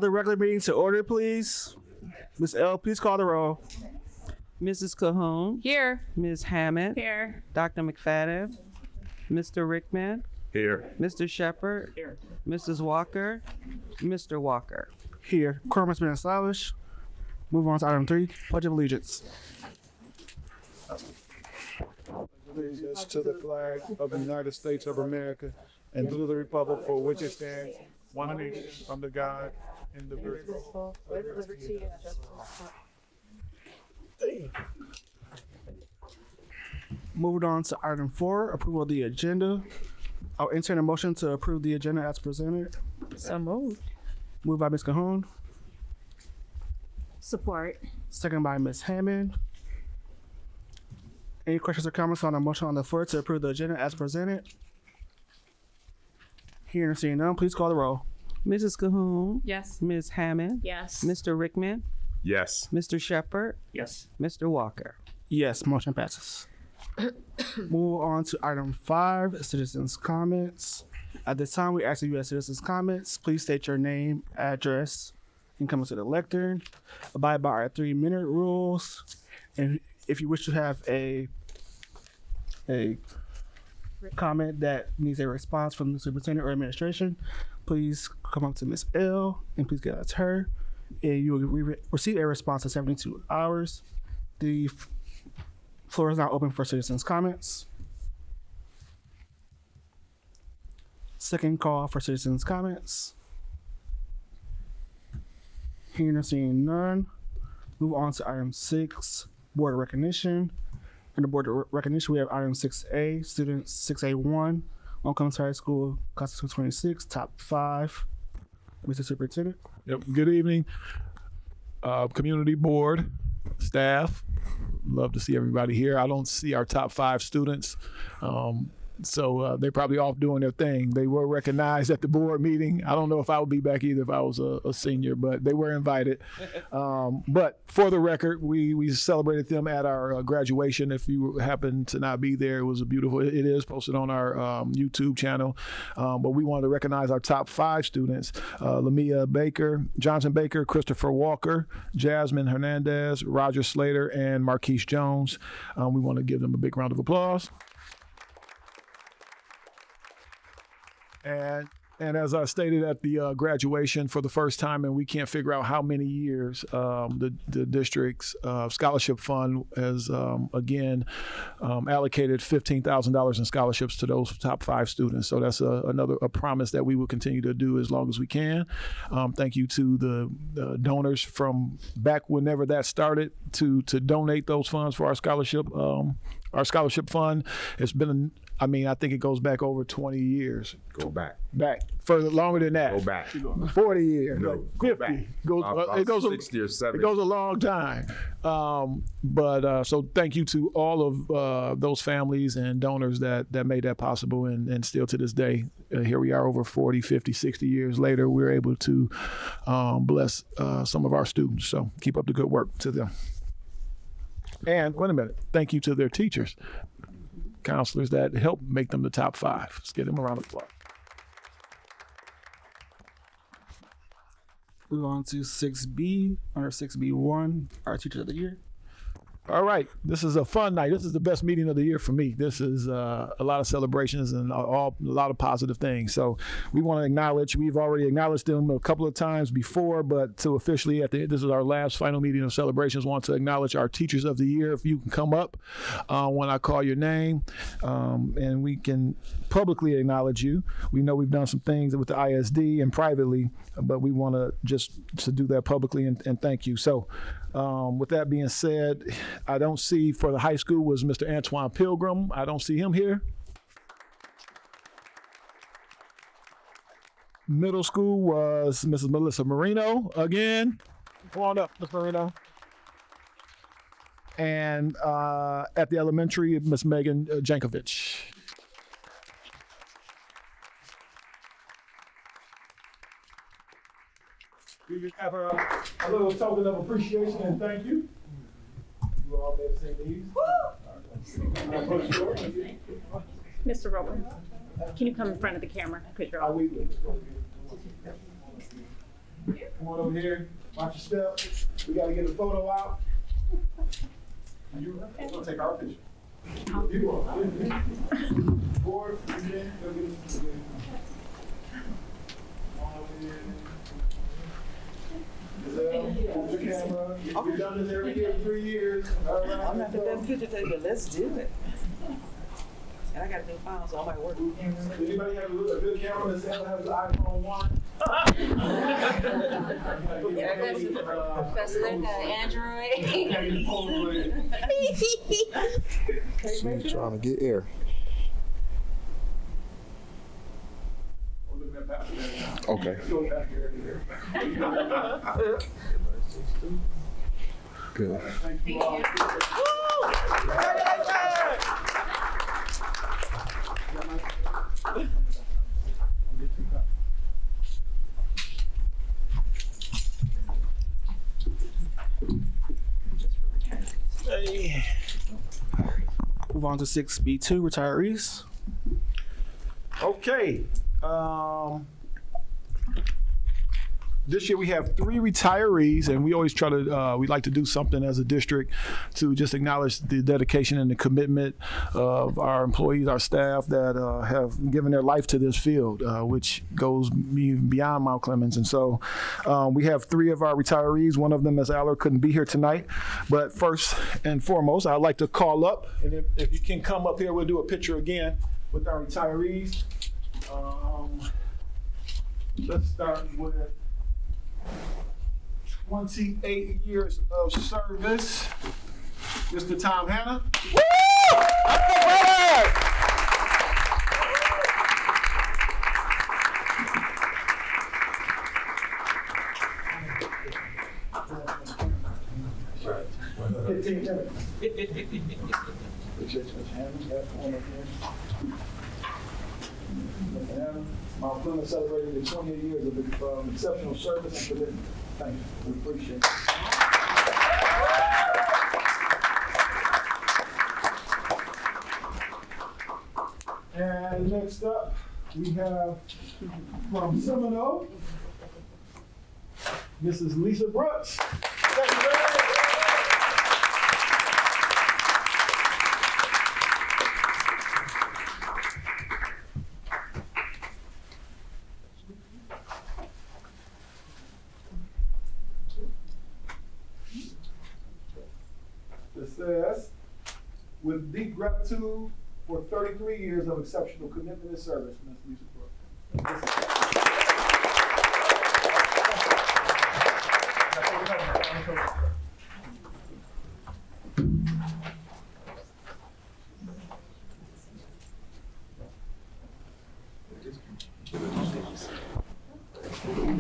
the regular meeting to order, please. Ms. L, please call the roll. Mrs. Cahoon. Here. Ms. Hammond. Here. Dr. McFadden. Mr. Rickman. Here. Mr. Shepherd. Here. Mrs. Walker. Mr. Walker. Here. Quorum has been established. Move on to item 3, Pledge of Allegiance. Allegiance to the flag of the United States of America and to the republic for which it stands, one nation, under God, indivisible, with liberty and justice. Moving on to item 4, approval of the agenda. I'll entertain a motion to approve the agenda as presented. So moved. Moved by Ms. Cahoon, Support. second by Ms. Hammond. Any questions or comments on the motion on the floor to approve the agenda as presented? Hearing and seeing none, please call the roll. Mrs. Cahoon. Yes. Ms. Hammond. Yes. Mr. Rickman. Yes. Mr. Shepherd. Yes. Mr. Walker. Yes, motion passes. Move on to item 5, citizens' comments. At this time, we ask that you have citizens' comments. Please state your name, address, and come to the lectern. Abide by our 3-minute rules. And if you wish to have a comment that needs a response from the superintendent or administration, please come up to Ms. L and please get that to her. And you will receive a response in 72 hours. The floor is now open for citizens' comments. Second call for citizens' comments. Hearing and seeing none, move on to item 6, board recognition. In the board recognition, we have item 6A, students 6A1, on Clemens High School, class of 2026, top 5. Mr. Superintendent. Yep. Good evening, community board, staff. Love to see everybody here. I don't see our top 5 students. So they're probably off doing their thing. They were recognized at the board meeting. I don't know if I would be back either if I was a senior, but they were invited. But for the record, we celebrated them at our graduation. If you happen to not be there, it was a beautiful, it is posted on our YouTube channel. But we wanted to recognize our top 5 students, Lamia Baker, Johnson Baker, Christopher Walker, Jasmine Hernandez, Roger Slater, and Marquise Jones. We want to give them a big round of applause. And as I stated at the graduation for the first time, and we can't figure out how many years, the district's scholarship fund has again allocated $15,000 in scholarships to those top 5 students. So that's another promise that we will continue to do as long as we can. Thank you to the donors from back whenever that started to donate those funds for our scholarship fund. It's been I think it goes back over 20 years. Go back. Back further, longer than that. Go back. 40 years. No, like go 50. back. It goes 60 or 70. It goes a long time. So thank you to all of those families and donors that made that possible, and still to this day, here we are over 40, 50, 60 years later, we're able to bless some of our students. So keep up the good work to them. And wait a minute, thank you to their teachers, counselors that help make them the top 5. Let's give them a round of applause. Move on to 6B, under 6B1, our Teacher of the Year. All right, this is a fun night. This is the best meeting of the year for me. This is a lot of celebrations and a lot of positive things. So we want to acknowledge, we've already acknowledged them a couple of times before, but to officially, this is our last final meeting of celebrations, want to acknowledge our Teachers of the Year. If you can come up when I call your name, and we can publicly acknowledge you. We know we've done some things with the ISD and privately, but we want to do that publicly and thank you. So with that being said, I don't see for the high school was Mr. Antoine Pilgrim. I don't see him here. Middle school was Mrs. Melissa Marino again. Come on up, Ms. Marino. And at the elementary, Ms. Megan Jankovic. We just have a little token of appreciation and thank you. You all may say these. Mr. Rowan, can you come in front of the camera? Because you're all. Come on over here. Watch your step. We got to get a photo out. We're going to take our picture. You are. Board, go get it. Come on over here. Giselle, hold the camera. We've done this every year, 3 years. All right. I'm not the best picture taker, but let's do it. And I got new files, so I might work. Anybody have a good camera that has an iPhone 1? Professor, they got Android. She's trying to get air. Okay. Good. Thank you all. Move on to 6B2 retirees. Okay. This year we have 3 retirees, and we always try to, we like to do something as a district to just acknowledge the dedication and the commitment of our employees, our staff that have given their life to this field, which goes beyond Mount Clemens. And so we have 3 of our retirees. One of them, Ms. Aller, couldn't be here tonight. But first and foremost, I'd like to call up, and if you can come up here, we'll do a picture again with our retirees. Let's start with 28 years of service, Mr. Tom Hanna. Woo! Mount Clemens celebrated the 28 years of exceptional service and commitment. Thank you. We appreciate it. And next up, we have from Seminole, Mrs. Lisa Brooks. Thank you very much. It says, with deep gratitude for 33 years of exceptional commitment and service, Ms. Lisa Brooks.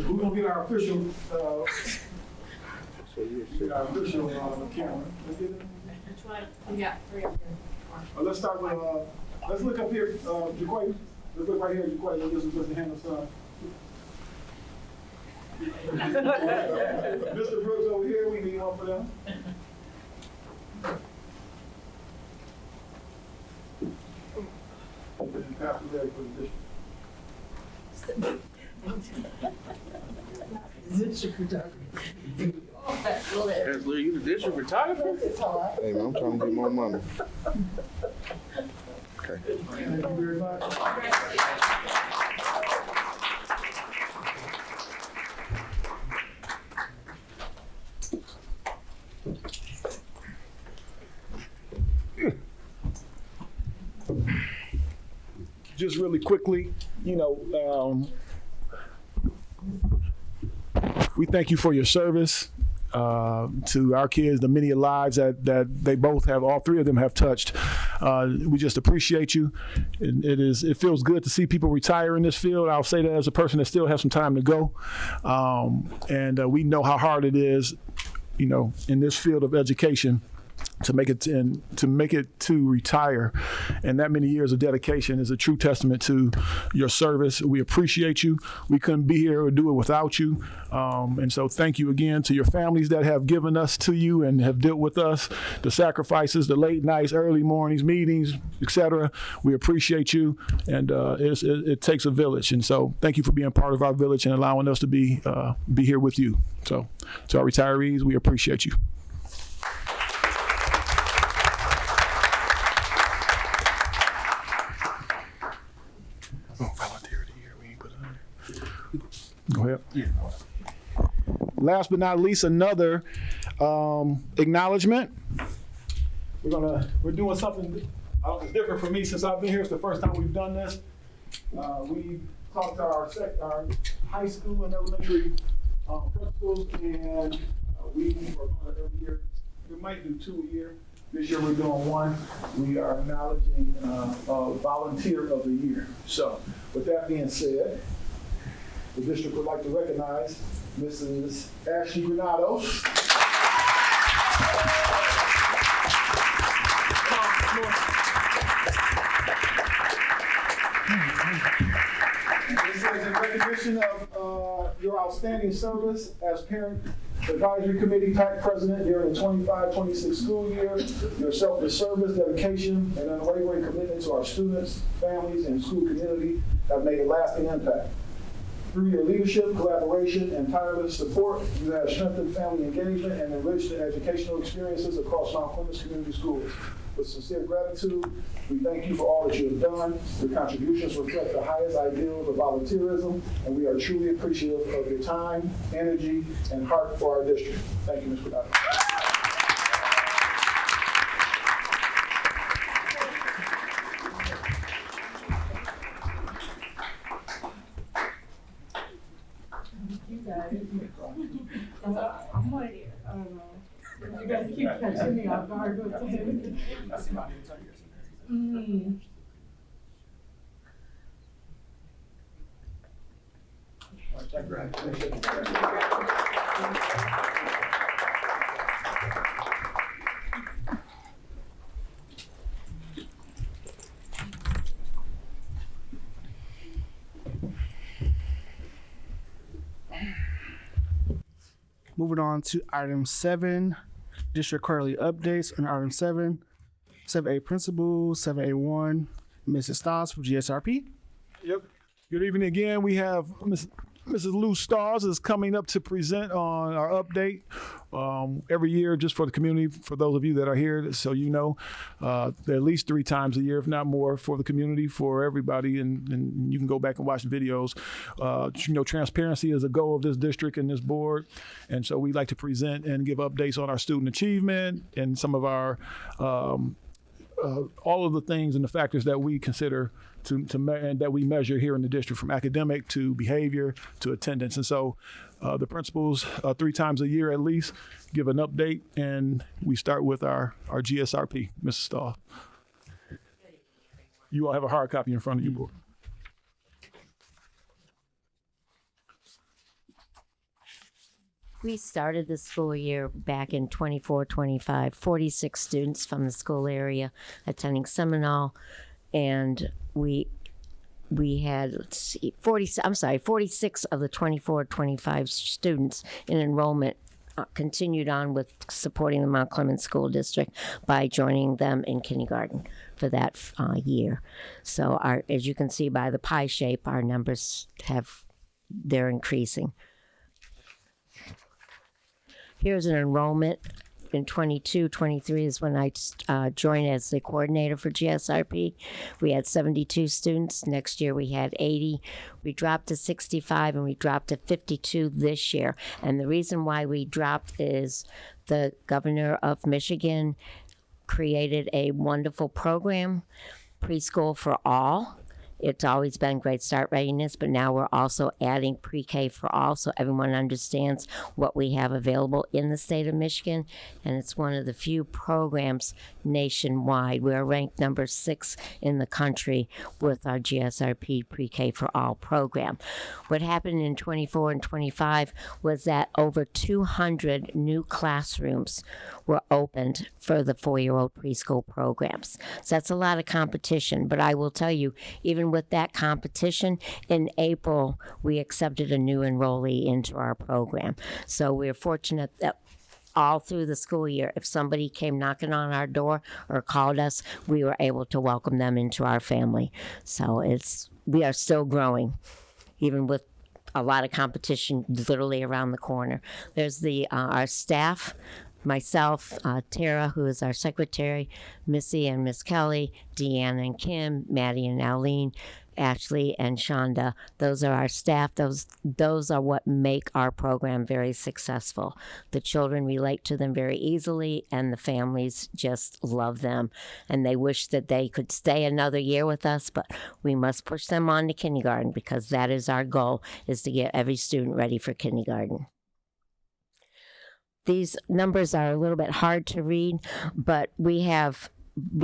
We're going to get our official camera. Which one? We got 3 up here. Let's start with, let's look up here, Jaquay. Let's look right here, Jaquay. This is Mr. Hannah's son. Mr. Brooks over here, we need one for them. And Pastor Larry for the district. Leslie, you the district photographer? Hey man, I'm trying to get more money. Okay. Thank you very much. Just really quickly, we thank you for your service to our kids, the many lives that they both have, all 3 of them have touched. We just appreciate you. It feels good to see people retire in this field. I'll say that as a person that still has some time to go. And we know how hard it is, in this field of education to make it to retire, and that many years of dedication is a true testament to your service. We appreciate you. We couldn't be here or do it without you, and so thank you again to your families that have given us to you and have dealt with us, the sacrifices, the late nights, early mornings, meetings, etc. We appreciate you, and it takes a village, and so thank you for being part of our village and allowing us to be here with you. So to our retirees, we appreciate you. Oh, volunteer of the year. We ain't put it on there. Go ahead. Yeah. Last but not least, another acknowledgement. We're doing something it's different for me since I've been here. It's the first time we've done this. We talked to our high school and elementary principals, and we are going to every year. We might do 2 a year. This year we're doing 1. We are acknowledging Volunteer of the Year. So, with that being said, the district would like to recognize Mrs. Ashley Granados. This is in recognition of your outstanding service as Parent Advisory Committee PAC President during the 25-26 school year. Your selfless service, dedication, and unwavering commitment to our students, families, and school community have made a lasting impact. Through your leadership, collaboration, and tireless support, you have strengthened family engagement and enriched the educational experiences across Mount Clemens Community Schools. With sincere gratitude, we thank you for all that you have done. Your contributions reflect the highest ideals of volunteerism, and we are truly appreciative of your time, energy, and heart for our district. Thank you, Ms. Granados. You guys. I'm right here. I don't know. You guys keep catching me off guard with this. Moving on to item 7, district quarterly updates on item 7. 7A principals, 7A1, Mrs. Stoss from GSRP. Yep. Good evening again. We have Mrs. Lou Stars is coming up to present on our update every year just for the community, for those of you that are here, so you know, at least 3 times a year, if not more, for the community, for everybody, and you can go back and watch the videos. You know, transparency is a goal of this district and this board, and so we like to present and give updates on our student achievement and some of our all of the things and the factors that we consider and that we measure here in the district, from academic to behavior to attendance. And so the principals 3 times a year at least give an update, and we start with our GSRP, Mrs. Stahl. You all have a hard copy in front of you, board. We started the school year back in 24-25, 46 students from the school area attending Seminole, and we had 46 of the 24-25 students in enrollment continued on with supporting the Mount Clemens School District by joining them in kindergarten for that year. So as you can see by the pie shape, our numbers they're increasing. Here's an enrollment. In 22-23 is when I joined as the coordinator for GSRP. We had 72 students. Next year we had 80. We dropped to 65 and we dropped to 52 this year. And the reason why we dropped is the governor of Michigan created a wonderful program, Preschool for All. It's always been Great Start Readiness, but now we're also adding pre-K for all, so everyone understands what we have available in the state of Michigan. And it's one of the few programs nationwide. We're ranked number 6 in the country with our GSRP pre-K for all program. What happened in 24 and 25 was that over 200 new classrooms were opened for the 4-year-old preschool programs. So that's a lot of competition, but I will tell you, even with that competition, in April, we accepted a new enrollee into our program. So we're fortunate that all through the school year, if somebody came knocking on our door or called us, we were able to welcome them into our family. So we are still growing, even with a lot of competition literally around the corner. There's our staff, myself, Tara, who is our secretary, Missy and Miss Kelly, Deanna and Kim, Maddie and Aline, Ashley and Shonda. Those are our staff. Those are what make our program very successful. The children relate to them very easily, and the families just love them. And they wish that they could stay another year with us, but we must push them on to kindergarten, because that is our goal, is to get every student ready for kindergarten. These numbers are a little bit hard to read, but we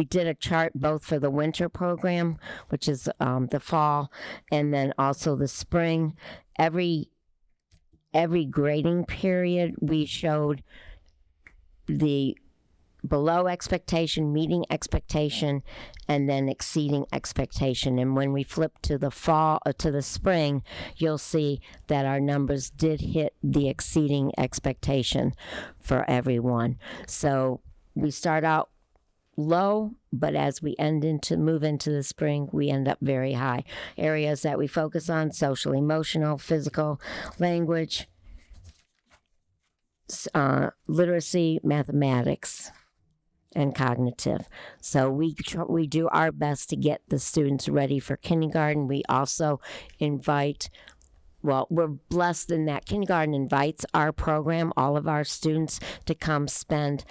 did a chart both for the winter program, which is the fall, and then also the spring. Every grading period, we showed the below expectation, meeting expectation, and then exceeding expectation. And when we flip to the fall, to the spring, you'll see that our numbers did hit the exceeding expectation for everyone. So we start out low, but as we move into the spring, we end up very high. Areas that we focus on: social, emotional, physical, language, literacy, mathematics, and cognitive. So we do our best to get the students ready for kindergarten. We also we're blessed in that kindergarten invites our program, all of our students, to come spend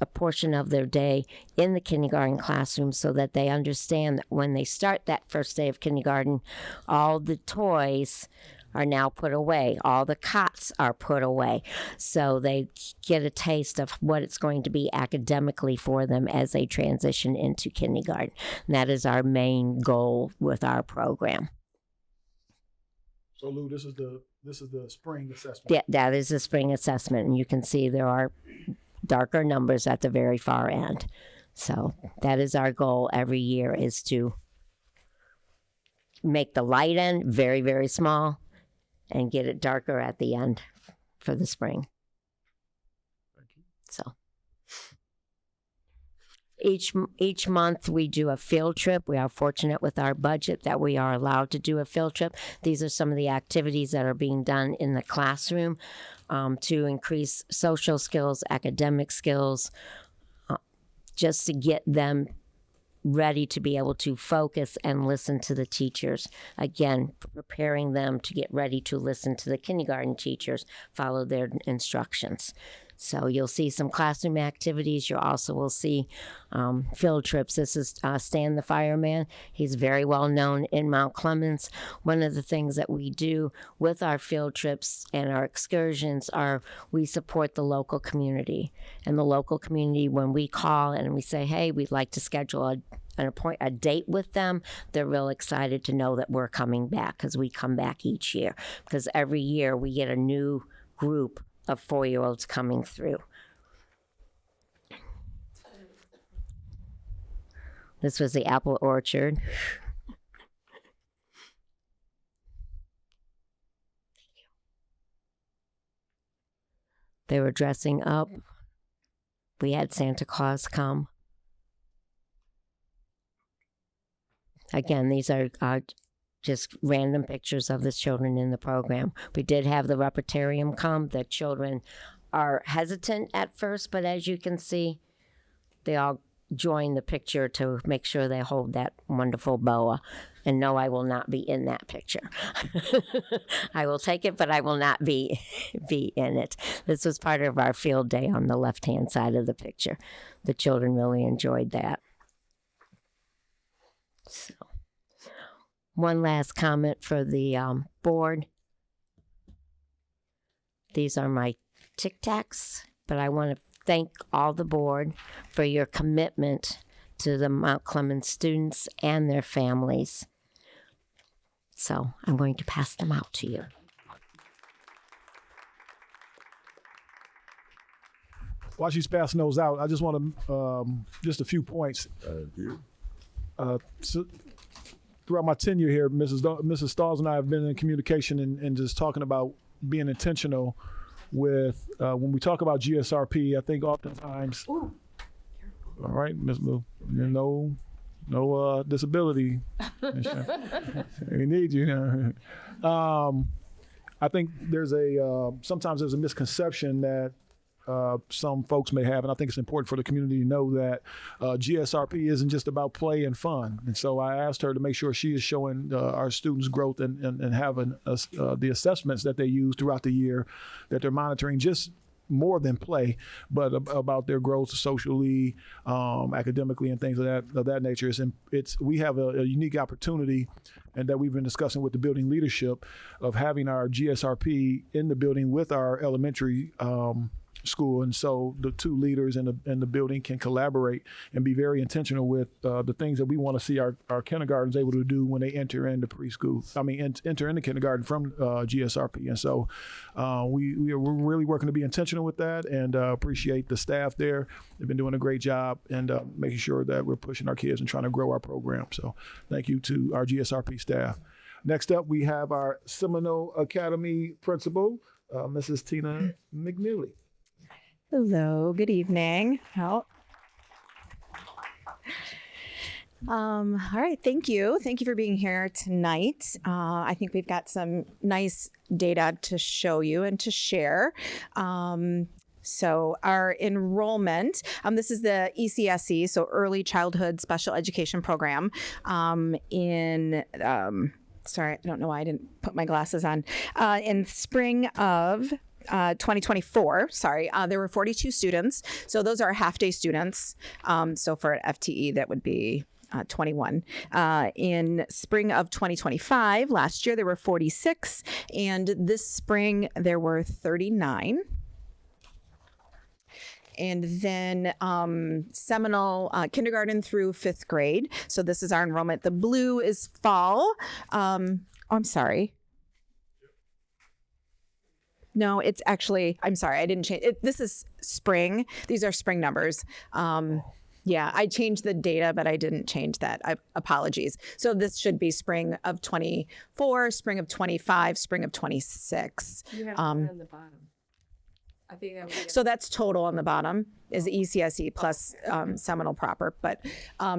a portion of their day in the kindergarten classroom, so that they understand that when they start that first day of kindergarten, all the toys are now put away. All the cots are put away. So they get a taste of what it's going to be academically for them as they transition into kindergarten. And that is our main goal with our program. So Lou, this is the spring assessment. Yeah, that is the spring assessment. And you can see there are darker numbers at the very far end. So that is our goal every year, is to make the light end very, very small and get it darker at the end for the spring. Thank you. So each month we do a field trip. We are fortunate with our budget that we are allowed to do a field trip. These are some of the activities that are being done in the classroom to increase social skills, academic skills, just to get them ready to be able to focus and listen to the teachers. Again, preparing them to get ready to listen to the kindergarten teachers, follow their instructions. So you'll see some classroom activities. You also will see field trips. This is Stan the fireman. He's very well known in Mount Clemens. One of the things that we do with our field trips and our excursions are we support the local community. And the local community, when we call and we say, hey, we'd like to schedule a date with them, they're real excited to know that we're coming back, because we come back each year. Because every year we get a new group of 4-year-olds coming through. This was the apple orchard. They were dressing up. We had Santa Claus come. Again, these are just random pictures of the children in the program. We did have the repertorium come. The children are hesitant at first, but as you can see, they all join the picture to make sure they hold that wonderful boa. And no, I will not be in that picture. I will take it, but I will not be in it. This was part of our field day on the left-hand side of the picture. The children really enjoyed that. So one last comment for the board. These are my Tic Tacs, but I want to thank all the board for your commitment to the Mount Clemens students and their families. So I'm going to pass them out to you. While she's passing those out, I just want to, just a few points. So throughout my tenure here, Mrs. Stalls and I have been in communication and just talking about being intentional with, when we talk about GSRP, I think oftentimes, all right, Ms. Lou, no disability. We need you. I think there's sometimes there's a misconception that some folks may have, and I think it's important for the community to know that GSRP isn't just about play and fun. And so I asked her to make sure she is showing our students growth and having the assessments that they use throughout the year, that they're monitoring just more than play, but about their growth socially, academically, and things of that nature. We have a unique opportunity, and that we've been discussing with the building leadership, of having our GSRP in the building with our elementary school, and so the two leaders in the building can collaborate and be very intentional with the things that we want to see our kindergartens able to do when they enter into preschool. Enter into kindergarten from GSRP, and so we're really working to be intentional with that, and appreciate the staff there. They've been doing a great job and making sure that we're pushing our kids and trying to grow our program. So thank you to our GSRP staff. Next up, we have our Seminole Academy principal, Mrs. Tina McNeely. Hello, good evening. All right, thank you. Thank you for being here tonight. I think we've got some nice data to show you and to share. So our enrollment, this is the ECSE, so Early Childhood Special Education Program sorry, I don't know why I didn't put my glasses on, in spring of 2024, there were 42 students. So those are half-day students. So for an FTE, that would be 21. In spring of 2025, last year, there were 46. And this spring, there were 39. And then Seminole kindergarten through 5th grade. So this is our enrollment. The blue is fall. I'm sorry. No, it's actually, I'm sorry, I didn't change it. This is spring. These are spring numbers. Yeah, I changed the data, but I didn't change that. Apologies. So this should be spring of 24, spring of 25, spring of 26. You have on the bottom. I think that would be so that's total on the bottom is ECSE plus Seminole proper. But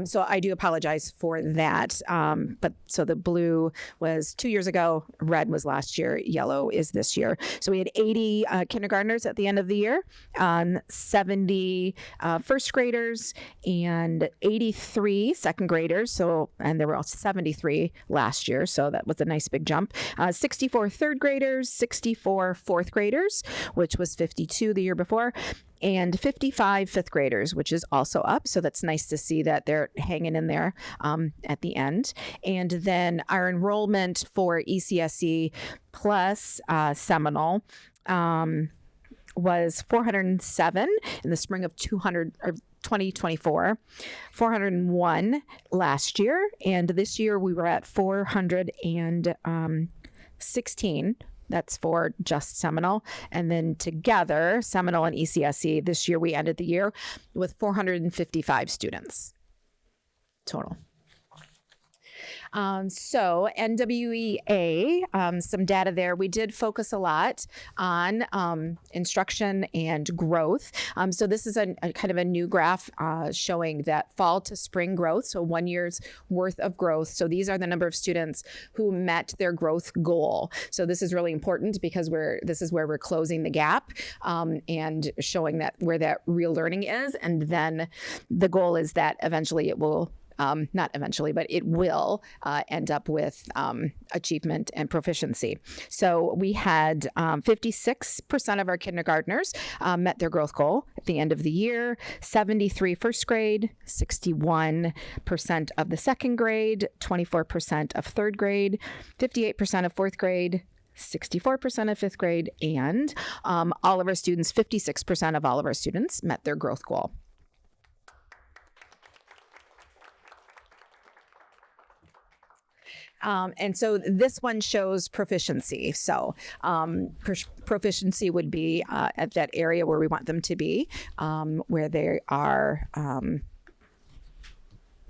so I do apologize for that. But so the blue was 2 years ago, red was last year, yellow is this year. So we had 80 kindergartners at the end of the year, 70 first graders, and 83 second graders. So, and there were also 73 last year. So that was a nice big jump. 64 third graders, 64 fourth graders, which was 52 the year before, and 55 fifth graders, which is also up. So that's nice to see that they're hanging in there at the end. And then our enrollment for ECSE plus Seminole was 407 in the spring of 2024, 401 last year. And this year we were at 416. That's for just Seminole. And then together, Seminole and ECSE, this year we ended the year with 455 students total. So NWEA, some data there. We did focus a lot on instruction and growth. So this is a kind of a new graph showing that fall to spring growth, so 1 year's worth of growth. So these are the number of students who met their growth goal. So this is really important because this is where we're closing the gap and showing that where that real learning is. And then the goal is that eventually it will not eventually, but it will end up with achievement and proficiency. So we had 56% of our kindergartners met their growth goal at the end of the year, 73 first grade, 61% of the second grade, 24% of third grade, 58% of fourth grade, 64% of fifth grade, and all of our students, 56% of all of our students met their growth goal. And so this one shows proficiency. So proficiency would be at that area where we want them to be, where they are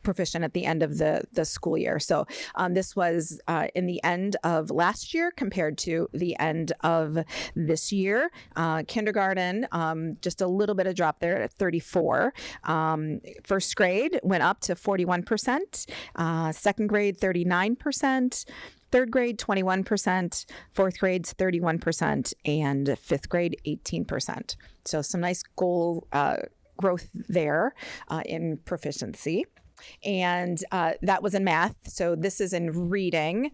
proficient at the end of the school year. So this was in the end of last year compared to the end of this year. Kindergarten, just a little bit of drop there at 34. First grade went up to 41%. Second grade, 39%. Third grade, 21%, fourth grade's 31%, and fifth grade, 18%. So some nice goal growth there in proficiency. And that was in math. So this is in reading.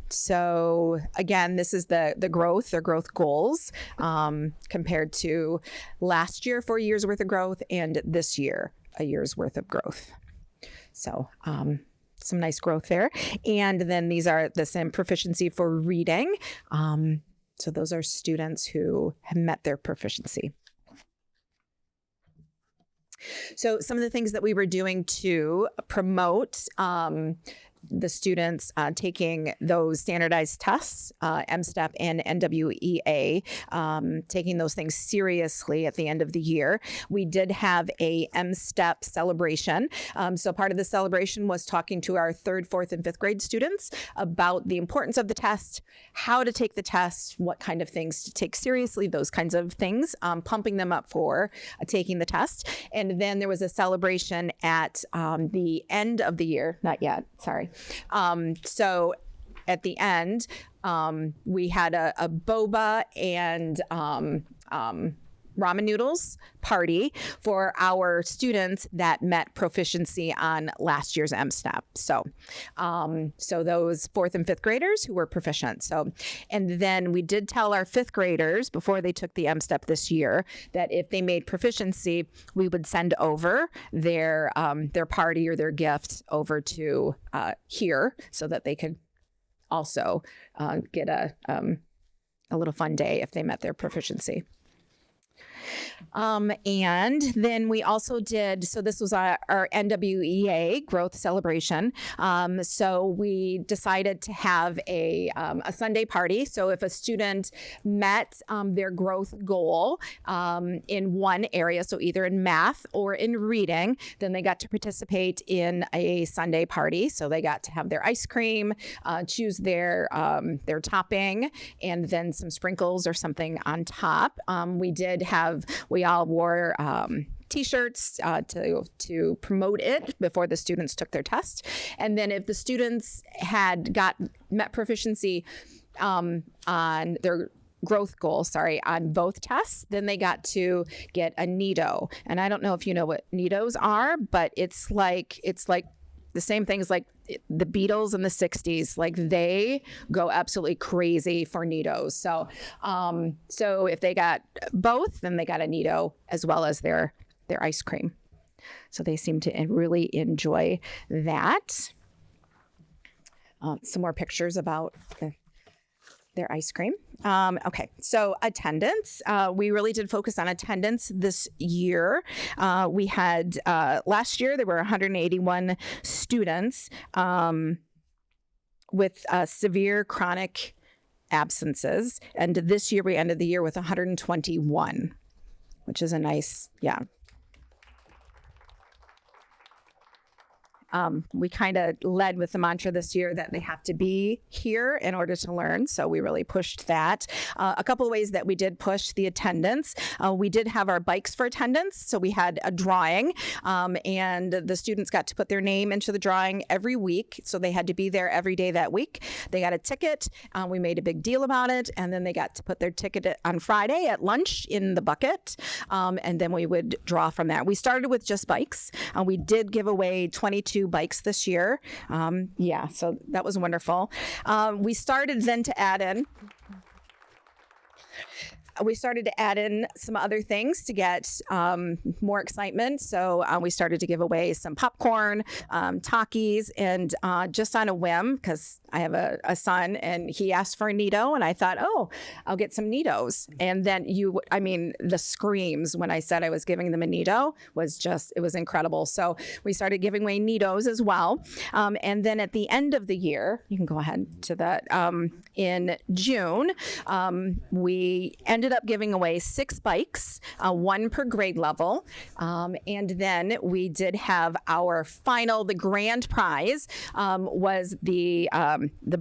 So again, this is the growth, their growth goals compared to last year, 4 years worth of growth, and this year, a year's worth of growth. So some nice growth there. And then these are the same proficiency for reading. So those are students who have met their proficiency. So some of the things that we were doing to promote the students taking those standardized tests, MSTEP and NWEA, taking those things seriously at the end of the year. We did have a MSTEP celebration. So part of the celebration was talking to our third, fourth, and fifth grade students about the importance of the test, how to take the test, what kind of things to take seriously, those kinds of things, pumping them up for taking the test. And then there was a celebration at the end of the year, not yet, sorry. So at the end, we had a boba and ramen noodles party for our students that met proficiency on last year's MSTEP. So, so those fourth and fifth graders who were proficient. So, and then we did tell our fifth graders before they took the MSTEP this year that if they made proficiency, we would send over their party or their gift over to here so that they could also get a little fun day if they met their proficiency. And then we also did, so this was our NWEA growth celebration. So we decided to have a Sunday party. So if a student met their growth goal in one area, so either in math or in reading, then they got to participate in a Sunday party. So they got to have their ice cream, choose their topping, and then some sprinkles or something on top. We all wore T-shirts to promote it before the students took their test. And then if the students had met proficiency on their growth goal, on both tests, then they got to get a Nido. And I don't know if you know what Nidos are, but it's like the same thing as like the Beatles in the 60s. Like they go absolutely crazy for Nidos. So so if they got both, then they got a Nido as well as their ice cream. So they seem to really enjoy that. Some more pictures about their ice cream. Okay, so attendance. We really did focus on attendance this year. We had, last year, there were 181 students with severe chronic absences. And this year, we ended the year with 121, which is a nice, we kind of led with the mantra this year that they have to be here in order to learn. So we really pushed that. A couple of ways that we did push the attendance. We did have our bikes for attendance. So we had a drawing, and the students got to put their name into the drawing every week. So they had to be there every day that week. They got a ticket. We made a big deal about it. And then they got to put their ticket on Friday at lunch in the bucket. And then we would draw from that. We started with just bikes. We did give away 22 bikes this year. So that was wonderful. We started then to add in some other things to get more excitement. So we started to give away some popcorn, Takis, and just on a whim, because I have a son and he asked for a Nito, and I thought, oh, I'll get some Nitos. And then the screams when I said I was giving them a Nito it was incredible. So we started giving away Nitos as well. And then at the end of the year, you can go ahead to that, in June, we ended up giving away 6 bikes, 1 per grade level. And then we did have the grand prize was the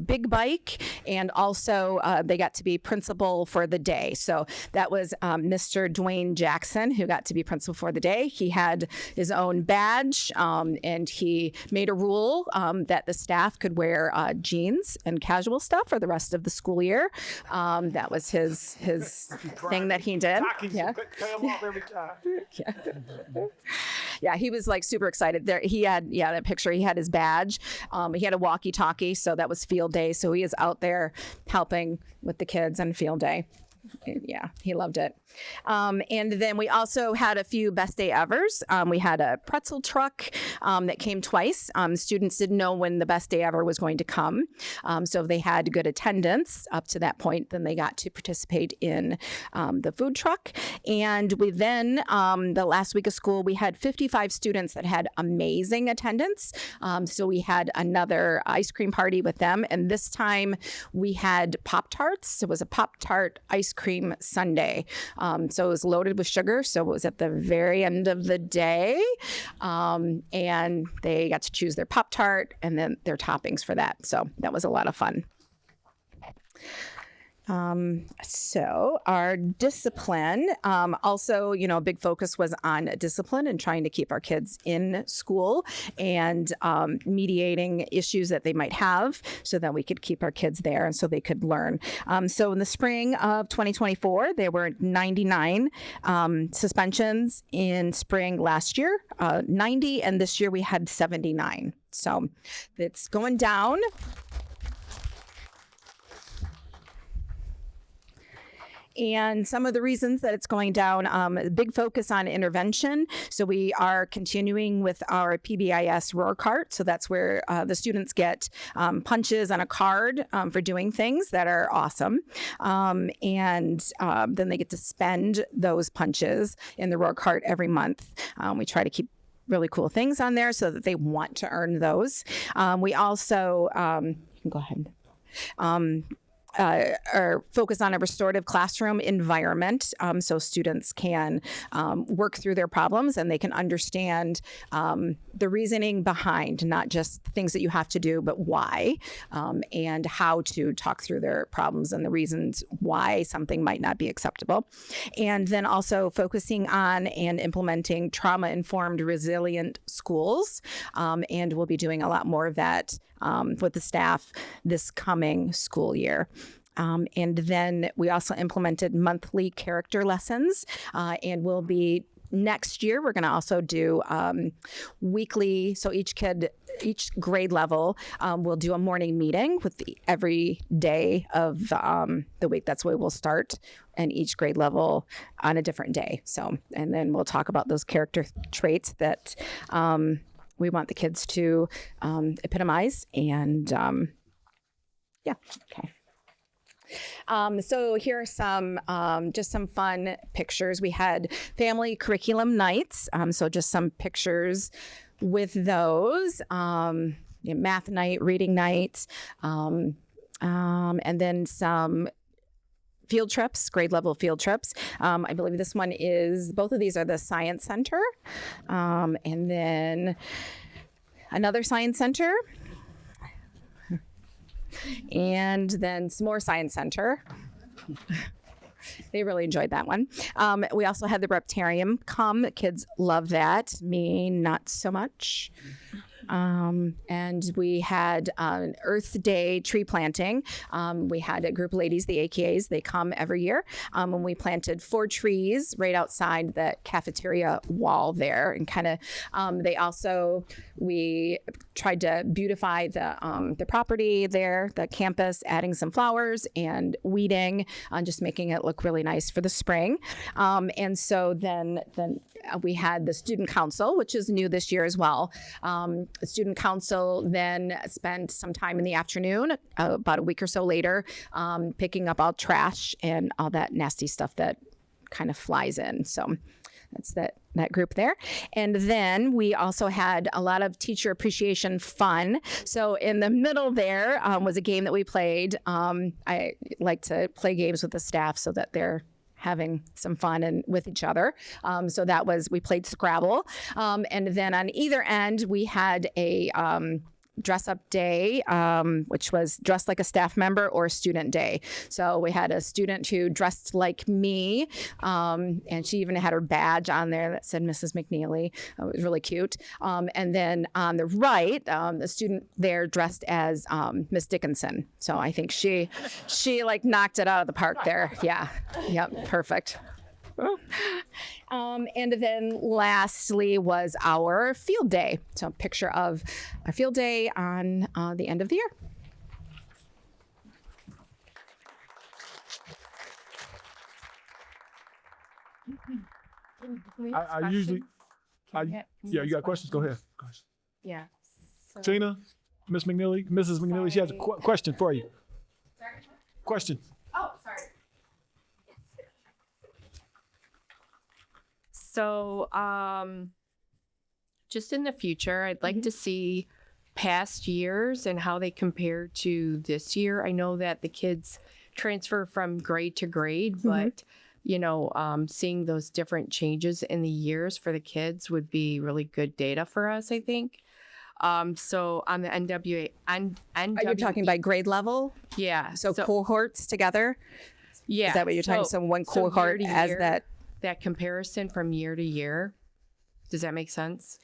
big bike, and also they got to be principal for the day. So that was Mr. Dwayne Jackson, who got to be principal for the day. He had his own badge, and he made a rule that the staff could wear jeans and casual stuff for the rest of the school year. That was his thing that he did. Yeah. Yeah, he was like super excited. There, he had that picture. He had his badge. He had a walkie-talkie, so that was field day. So he is out there helping with the kids on field day. Yeah, he loved it. And then we also had a few best day evers. We had a pretzel truck that came twice. Students didn't know when the best day ever was going to come. So if they had good attendance up to that point, then they got to participate in the food truck. And we then, the last week of school, we had 55 students that had amazing attendance. So we had another ice cream party with them. And this time we had Pop-Tarts. It was a Pop-Tart ice cream sundae. So it was loaded with sugar. So it was at the very end of the day. And they got to choose their Pop-Tart and then their toppings for that. So that was a lot of fun. So our discipline, also, a big focus was on discipline and trying to keep our kids in school and mediating issues that they might have so that we could keep our kids there and so they could learn. So in the spring of 2024, there were 99 suspensions in spring last year, 90, and this year we had 79. So it's going down. And some of the reasons that it's going down, a big focus on intervention. So we are continuing with our PBIS roar cart. So that's where the students get punches on a card for doing things that are awesome. And then they get to spend those punches in the roar cart every month. We try to keep really cool things on there so that they want to earn those. We also, you can go ahead. Or focus on a restorative classroom environment, so students can work through their problems and they can understand the reasoning behind not just things that you have to do, but why, and how to talk through their problems and the reasons why something might not be acceptable. And then also focusing on and implementing trauma-informed resilient schools, and we'll be doing a lot more of that with the staff this coming school year. And then we also implemented monthly character lessons, and we'll be next year, we're going to also do weekly. So each grade level will do a morning meeting with every day of the week. That's where we'll start, and each grade level on a different day. So, and then we'll talk about those character traits that we want the kids to epitomize. And yeah, okay. So here are some, just some fun pictures. We had family curriculum nights. So just some pictures with those, math night, reading night, and then some field trips, grade level field trips. I believe this one both of these are the Science Center. And then another science center, and then some more science center. They really enjoyed that one. We also had the Reptarium come. The kids love that. Me, not so much. And we had an Earth Day tree planting. We had a group of ladies, the AKAs, they come every year. And we planted 4 trees right outside the cafeteria wall there. And kind of, we tried to beautify the property there, the campus, adding some flowers and weeding, just making it look really nice for the spring. And so then we had the student council, which is new this year as well. The student council then spent some time in the afternoon, about a week or so later, picking up all trash and all that nasty stuff that kind of flies in. So that's that group there. And then we also had a lot of teacher appreciation fun. So in the middle there was a game that we played. I like to play games with the staff so that they're having some fun and with each other. So we played Scrabble. And then on either end, we had a dress up day, which was dressed like a staff member or student day. So we had a student who dressed like me, and she even had her badge on there that said Mrs. McNeely. It was really cute. And then on the right, the student there dressed as Miss Dickinson. So I think she like knocked it out of the park there. Yeah. Yep. Perfect. And then lastly was our field day. So a picture of our field day on the end of the year. I usually, you got questions? Go ahead. Yeah. So, Tina, Miss McNeely, Mrs. McNeely, she has a question for you. Question. oh, sorry. So, just in the future, I'd like to see past years and how they compare to this year. I know that the kids transfer from grade to grade, but seeing those different changes in the years for the kids would be really good data for us, I think. So on the NWA, Are you talking by grade level? Yeah. So cohorts together? Yeah. Is that what you're talking? So one cohort year to as year, that comparison from year to year. Does that make sense?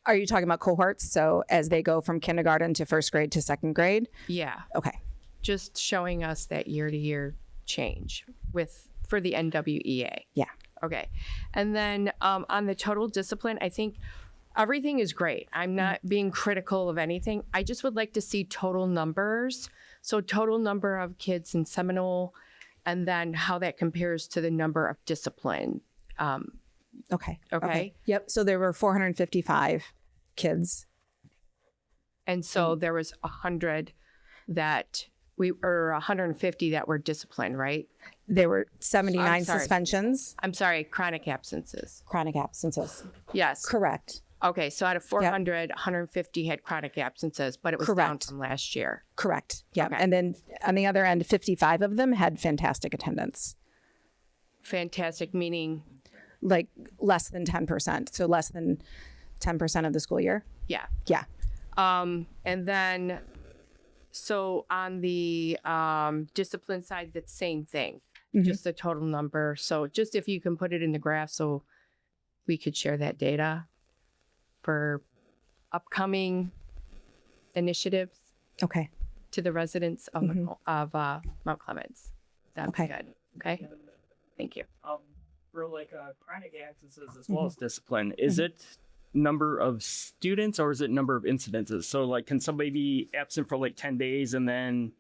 Are you talking about cohorts? So as they go from kindergarten to first grade to second grade? Yeah. Okay. Just showing us that year to year change for the NWEA. Yeah. Okay. And then on the total discipline, I think everything is great. I'm not being critical of anything. I just would like to see total numbers. So total number of kids in Seminole, and then how that compares to the number of discipline. Okay. Yep. So there were 455 kids. And so there was 150 that were disciplined, right? There were 79 I'm sorry. suspensions. I'm sorry, chronic absences. Chronic absences. Yes. Correct. Okay, so out of 400, 150 had chronic absences, but it was down Correct. from last year. Correct. Yeah. Okay. And then on the other end, 55 of them had fantastic attendance. Fantastic, meaning, Like less than 10%. So less than 10% of the school year. yeah. Yeah. And then, so on the discipline side, the same thing, just the total number. So just if you can put it in the graph so we could share that data for upcoming initiatives Okay. to the residents of, Mount Clemens. That'd be Okay. good. Okay. Thank you. For like chronic absences as well as discipline, is it number of students or is it number of incidences? So like, can somebody be absent for like 10 days and then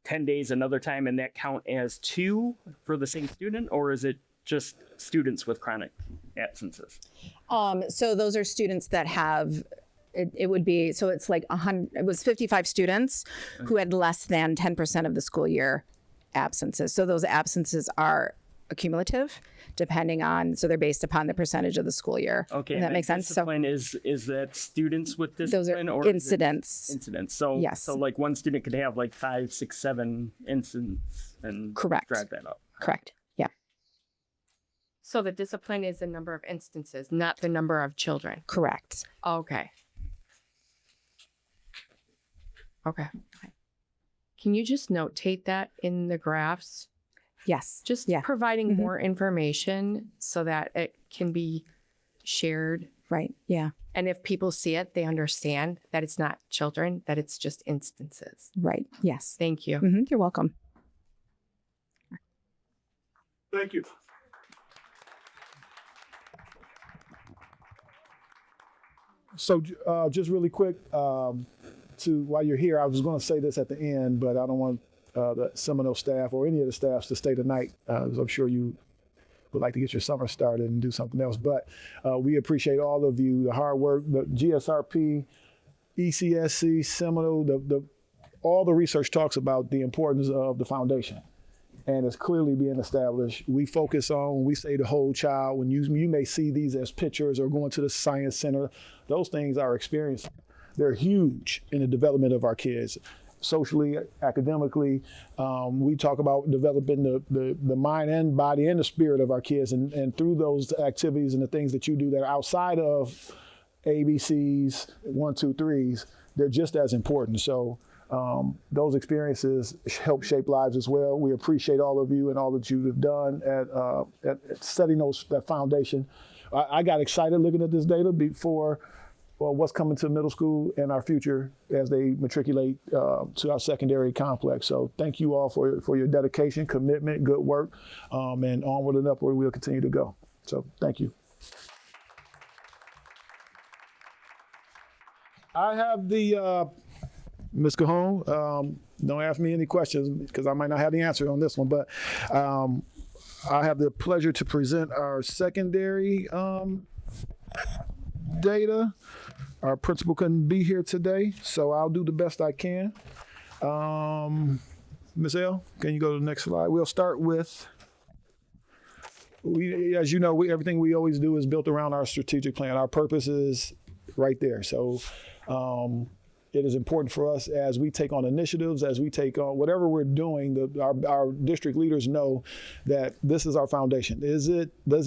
10 days another time and that count as 2 for the same student, or is it just students with chronic absences? So those are students that have, it would be, so it's like 100, it was 55 students who had less than 10% of the school year absences. So those absences are accumulative depending on, so they're based upon the percentage of the school year. Okay. Does that make sense? So Discipline is that students with those discipline are or is it incidents. incidents? So, Yes. so like one student could have like 5, 6, 7 incidents and Correct. drive that up. Correct. Yeah. So the discipline is the number of instances, not the number of children. Correct. Okay. Okay. Can you just notate that in the graphs? Yes. Just Yeah. providing more information so that it can be shared. Right. Yeah. And if people see it, they understand that it's not children, that it's just instances. Right. Yes. Thank you. You're welcome. Thank you. So just really quick, while you're here, I was going to say this at the end, but I don't want the Seminole staff or any of the staffs to stay tonight, as I'm sure you would like to get your summer started and do something else. But we appreciate all of you, the hard work, the GSRP, ECSC, Seminole, all the research talks about the importance of the foundation. And it's clearly being established. We focus on, when we say the whole child, when you may see these as pictures or going to the science center, those things are experienced. They're huge in the development of our kids. Socially, academically, we talk about developing the mind and body and the spirit of our kids. And through those activities and the things that you do that are outside of ABCs, 1, 2, 3s, they're just as important. So those experiences help shape lives as well. We appreciate all of you and all that you have done at setting that foundation. I got excited looking at this data before what's coming to middle school and our future as they matriculate to our secondary complex. So thank you all for your dedication, commitment, good work, and onward and upward we'll continue to go. So thank you. I have the Ms. Cajon, don't ask me any questions because I might not have the answer on this one, but I have the pleasure to present our secondary data. Our principal couldn't be here today, so I'll do the best I can. Ms. L, can you go to the next slide? We'll start with, as you know, everything we always do is built around our strategic plan. Our purpose is right there. So it is important for us as we take on initiatives, as we take on whatever we're doing, our district leaders know that this is our foundation. Does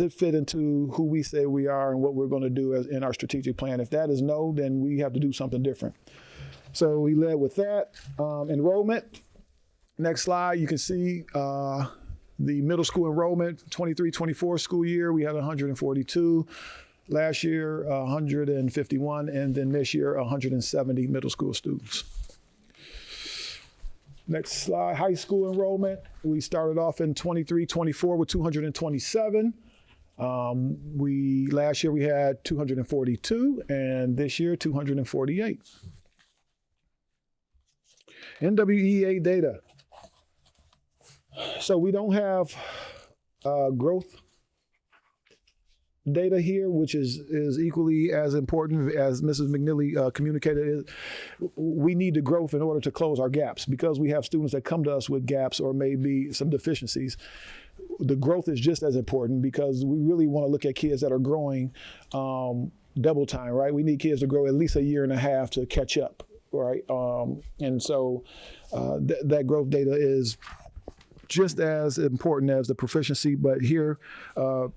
it fit into who we say we are and what we're going to do in our strategic plan? If that is no, then we have to do something different. So we led with that. Enrollment. Next slide, you can see the middle school enrollment, 23-24 school year, we had 142. Last year, 151, and then this year, 170 middle school students. Next slide, high school enrollment. We started off in 23-24 with 227. Last year we had 242, and this year 248. NWEA data. So we don't have growth data here, which is equally as important as Mrs. McNeely communicated. We need the growth in order to close our gaps because we have students that come to us with gaps or maybe some deficiencies. The growth is just as important because we really want to look at kids that are growing double time, right? We need kids to grow at least a year and a half to catch up, right? And so that growth data is just as important as the proficiency, but here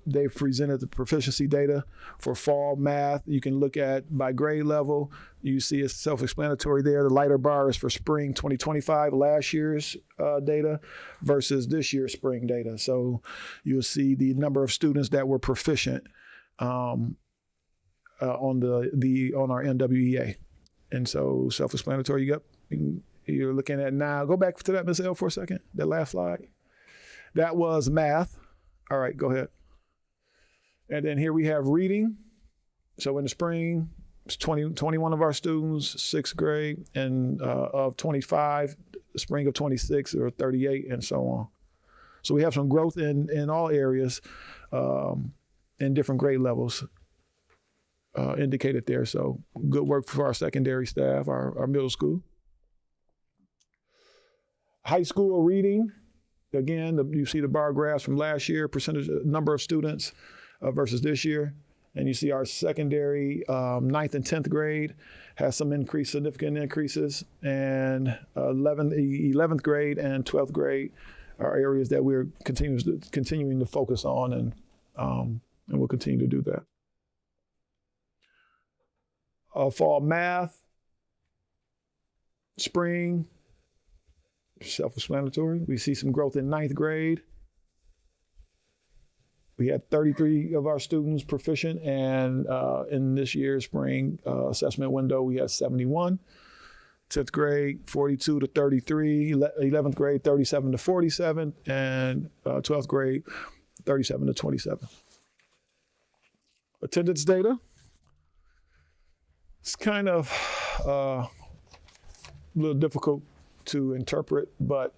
they've presented the proficiency data for fall math. You can look at by grade level. You see it's self-explanatory there. The lighter bar is for spring 2025, last year's data versus this year's spring data. So you'll see the number of students that were proficient on our NWEA. And so self-explanatory, yep. You're looking at now. Go back to that, Ms. L, for a second. That last slide. That was math. All right, go ahead. And then here we have reading. So in the spring, it's 21 of our students, sixth grade, and of 25, the spring of 26 or 38, and so on. So we have some growth in all areas in different grade levels indicated there. So good work for our secondary staff, our middle school. High school reading, again, you see the bar graphs from last year, percentage number of students versus this year. And you see our secondary 9th and 10th grade has some significant increases. And 11th grade and 12th grade are areas that we're continuing to focus on, and we'll continue to do that. Fall math. spring, self-explanatory. We see some growth in 9th grade. We had 33 of our students proficient, and in this year's spring assessment window, we had 71. 10th grade, 42 to 33, 11th grade, 37 to 47, and 12th grade, 37 to 27. Attendance data. It's kind of a little difficult to interpret, but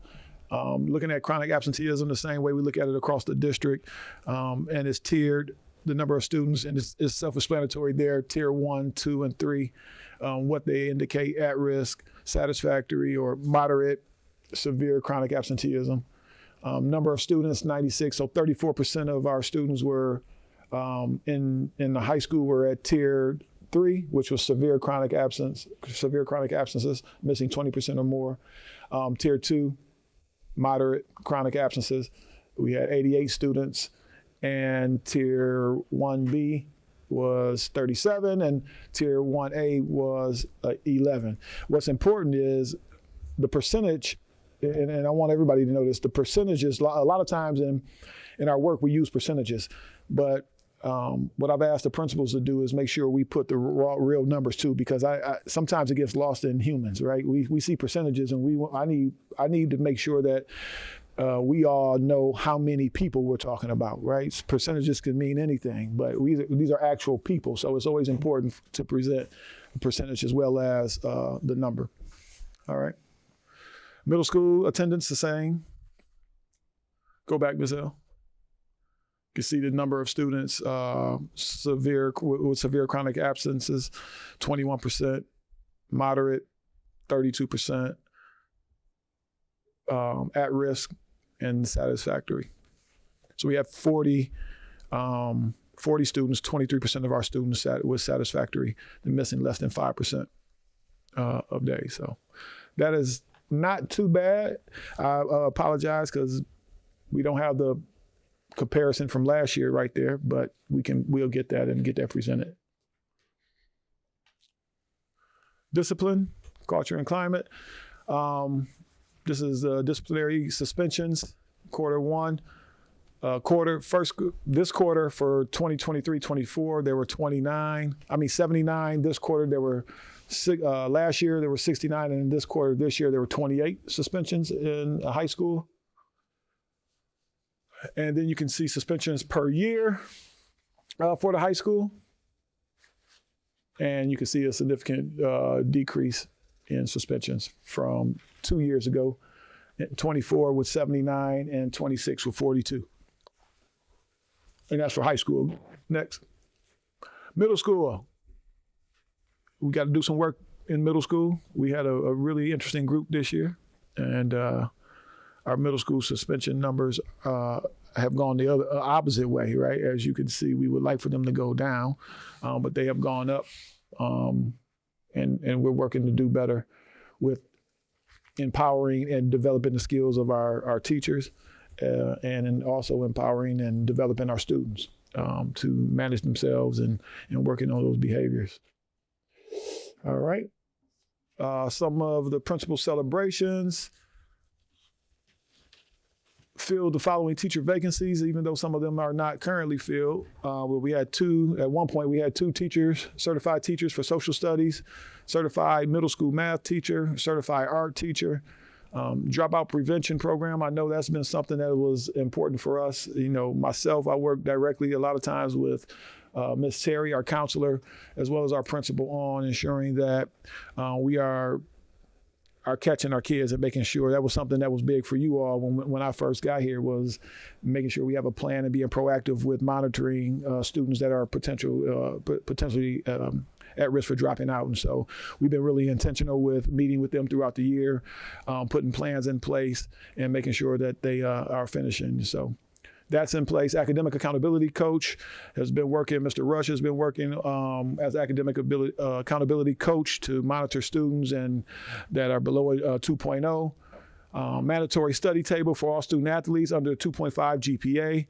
looking at chronic absenteeism the same way we look at it across the district, and it's tiered, the number of students, and it's self-explanatory there, tier 1, 2, and 3, what they indicate: at risk, satisfactory, or moderate, severe chronic absenteeism. Number of students, 96, so 34% of our students were in the high school were at tier 3, which was severe chronic absences, missing 20% or more. Tier 2, moderate chronic absences, we had 88 students, and tier 1B was 37, and tier 1A was 11. What's important is the percentage, and I want everybody to know this, the percentages, a lot of times in our work we use percentages, but what I've asked the principals to do is make sure we put the real numbers too, because I sometimes it gets lost in humans, right? We see percentages, and I need to make sure that we all know how many people we're talking about, right? Percentages can mean anything, but these are actual people, so it's always important to present the percentage as well as the number. All right. Middle school attendance the same. Go back, Ms. L. You can see the number of students with severe chronic absences, 21%, moderate, 32%, at risk, and satisfactory. So we have 40 students, 23% of our students was satisfactory. They're missing less than 5% of days. So that is not too bad. I apologize because we don't have the comparison from last year right there, but we'll get that and get that presented. Discipline, culture, and climate. This is disciplinary suspensions, quarter 1. This quarter for 2023-24, there were 79. This quarter there were last year there were 69, and in this quarter this year there were 28 suspensions in high school. And then you can see suspensions per year for the high school. And you can see a significant decrease in suspensions from 2 years ago. 24 with 79 and 26 with 42. And that's for high school. Next. Middle school. We got to do some work in middle school. We had a really interesting group this year. And our middle school suspension numbers have gone the opposite way, right? As you can see, we would like for them to go down, but they have gone up, and we're working to do better with empowering and developing the skills of our teachers, and also empowering and developing our students to manage themselves and working on those behaviors. All right. Some of the principal celebrations. Filled the following teacher vacancies, even though some of them are not currently filled. We had at one point we had 2 teachers, certified teachers for social studies, certified middle school math teacher, certified art teacher, dropout prevention program. I know that's been something that was important for us. You know, myself, I work directly a lot of times with Ms. Terry, our counselor, as well as our principal, on ensuring that we are catching our kids and making sure. That was something that was big for you all when I first got here, was making sure we have a plan and being proactive with monitoring students that are potentially at risk for dropping out. And so we've been really intentional with meeting with them throughout the year, putting plans in place and making sure that they are finishing. So that's in place. Academic accountability coach has been working. Mr. Rush has been working as academic accountability coach to monitor students and that are below 2.0. Mandatory study table for all student athletes under 2.5 GPA.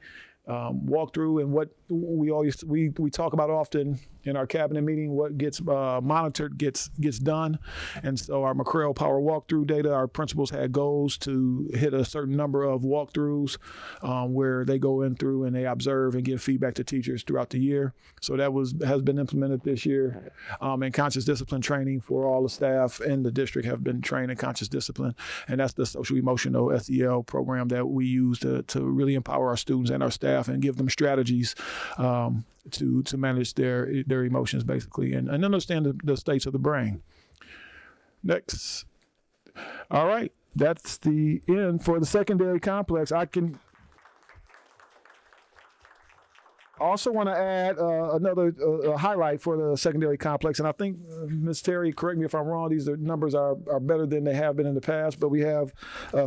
Walk through and what we talk about often in our cabinet meeting. What gets monitored gets done. And so our McCrail Power Walkthrough data, our principals had goals to hit a certain number of walkthroughs where they go in through and they observe and give feedback to teachers throughout the year. So that has been implemented this year. And conscious discipline training for all the staff in the district have been trained in conscious discipline. And that's the social emotional SEL program that we use to really empower our students and our staff and give them strategies to manage their emotions, basically, and understand the states of the brain. Next. All right. That's the end for the secondary complex. I can also want to add another highlight for the secondary complex, and I think Ms. Terry, correct me if I'm wrong, these numbers are better than they have been in the past, but we have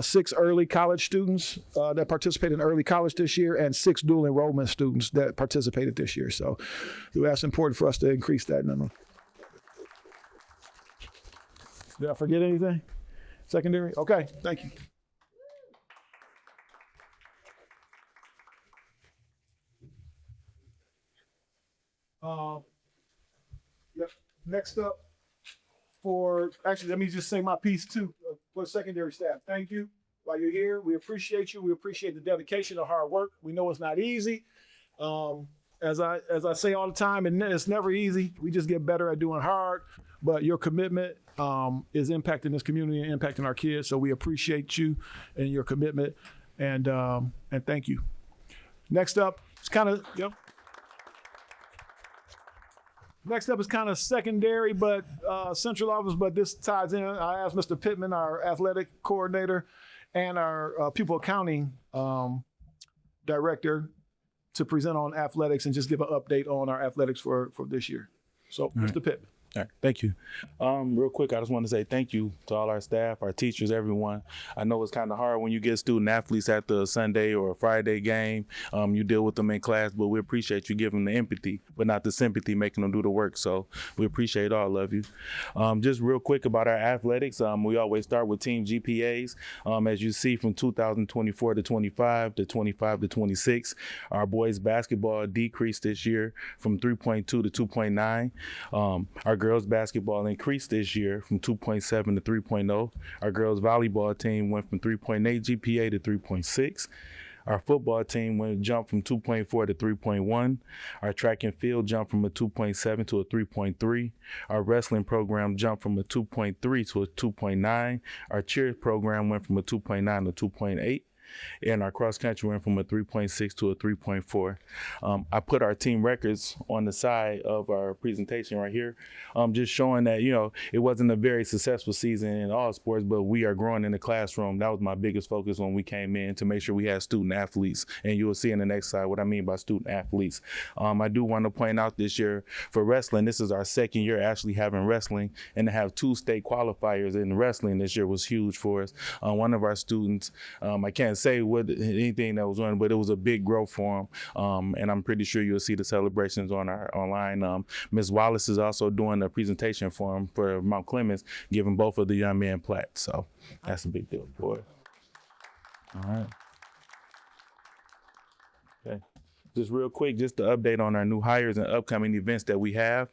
6 early college students that participated in early college this year and 6 dual enrollment students that participated this year. So that's important for us to increase that number. Did I forget anything? Secondary? Okay, thank you. Yep. Next up, let me just say my piece too for secondary staff. Thank you. While you're here, we appreciate you. We appreciate the dedication, the hard work. We know it's not easy. As I say all the time, and it's never easy. We just get better at doing hard. But your commitment is impacting this community and impacting our kids. So we appreciate you and your commitment, and thank you. Next up, it's kind of Next up is kind of secondary, but central office, but this ties in. I asked Mr. Pittman, our athletic coordinator, and our pupil accounting director to present on athletics and just give an update on our athletics for this year. So, Mr. Pittman. All right, thank you. Real quick, I just want to say thank you to all our staff, our teachers, everyone. I know it's kind of hard when you get student athletes at the Sunday or Friday game. You deal with them in class, but we appreciate you giving them the empathy, but not the sympathy, making them do the work. So we appreciate all of you. Just real quick about our athletics, we always start with team GPAs. As you see, from 2024 to 25 to 25 to 26, our boys basketball decreased this year from 3.2 to 2.9. Our girls basketball increased this year from 2.7 to 3.0. Our girls volleyball team went from 3.8 GPA to 3.6. Our football team jumped from 2.4 to 3.1. Our track and field jumped from a 2.7 to a 3.3. Our wrestling program jumped from a 2.3 to a 2.9. Our cheer program went from a 2.9 to 2.8. And our cross country went from a 3.6 to a 3.4. I put our team records on the side of our presentation right here, just showing that, it wasn't a very successful season in all sports, but we are growing in the classroom. That was my biggest focus when we came in, to make sure we had student athletes. And you will see in the next slide what I mean by student athletes. I do want to point out this year for wrestling, this is our second year actually having wrestling, and to have 2 state qualifiers in wrestling this year was huge for us. One of our students, I can't say what anything that was on, but it was a big growth for him, and I'm pretty sure you'll see the celebrations on our online. Ms. Wallace is also doing a presentation for him for Mount Clemens, giving both of the young men plaques. So that's a big deal for it. All right. Okay. Just real quick, just to update on our new hires and upcoming events that we have.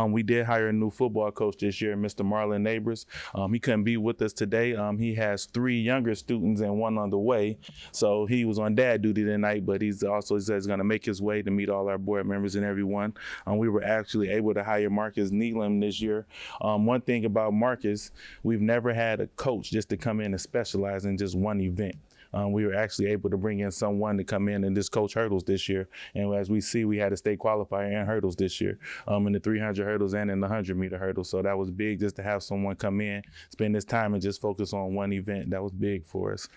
We did hire a new football coach this year, Mr. Marlon Neighbors. He couldn't be with us today. He has 3 younger students and 1 on the way. So he was on dad duty tonight, but he says he's going to make his way to meet all our board members and everyone. We were actually able to hire Marcus Neelam this year. One thing about Marcus, we've never had a coach just to come in and specialize in just one event. We were actually able to bring in someone to come in and just coach hurdles this year. And as we see, we had a state qualifier in hurdles this year, in the 300 hurdles and in the 100-meter hurdles. So that was big, just to have someone come in, spend this time and just focus on one event. That was big for us.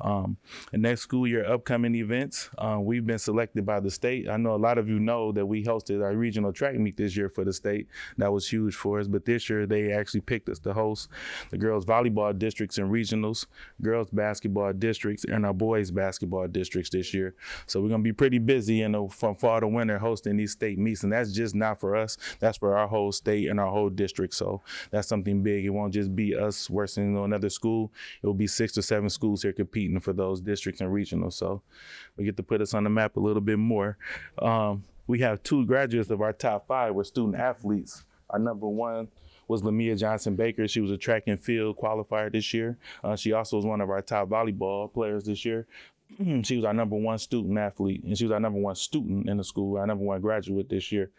The next school year upcoming events, we've been selected by the state. I know a lot of you know that we hosted our regional track meet this year for the state. That was huge for us. But this year they actually picked us to host the girls volleyball districts and regionals, girls basketball districts, and our boys basketball districts this year. So we're gonna be pretty busy from fall to winter hosting these state meets, and that's just not for us. That's for our whole state and our whole district. So that's something big. It won't just be us versus another school. It will be 6 or 7 schools here competing for those districts and regionals. So we get to put us on the map a little bit more. we have 2 graduates of our top 5 were student athletes. Our number 1 was Lamia Johnson Baker. She was a track and field qualifier this year. She also was one of our top volleyball players this year. She was our number 1 student athlete, and she was our number 1 student in the school, our number 1 graduate this year.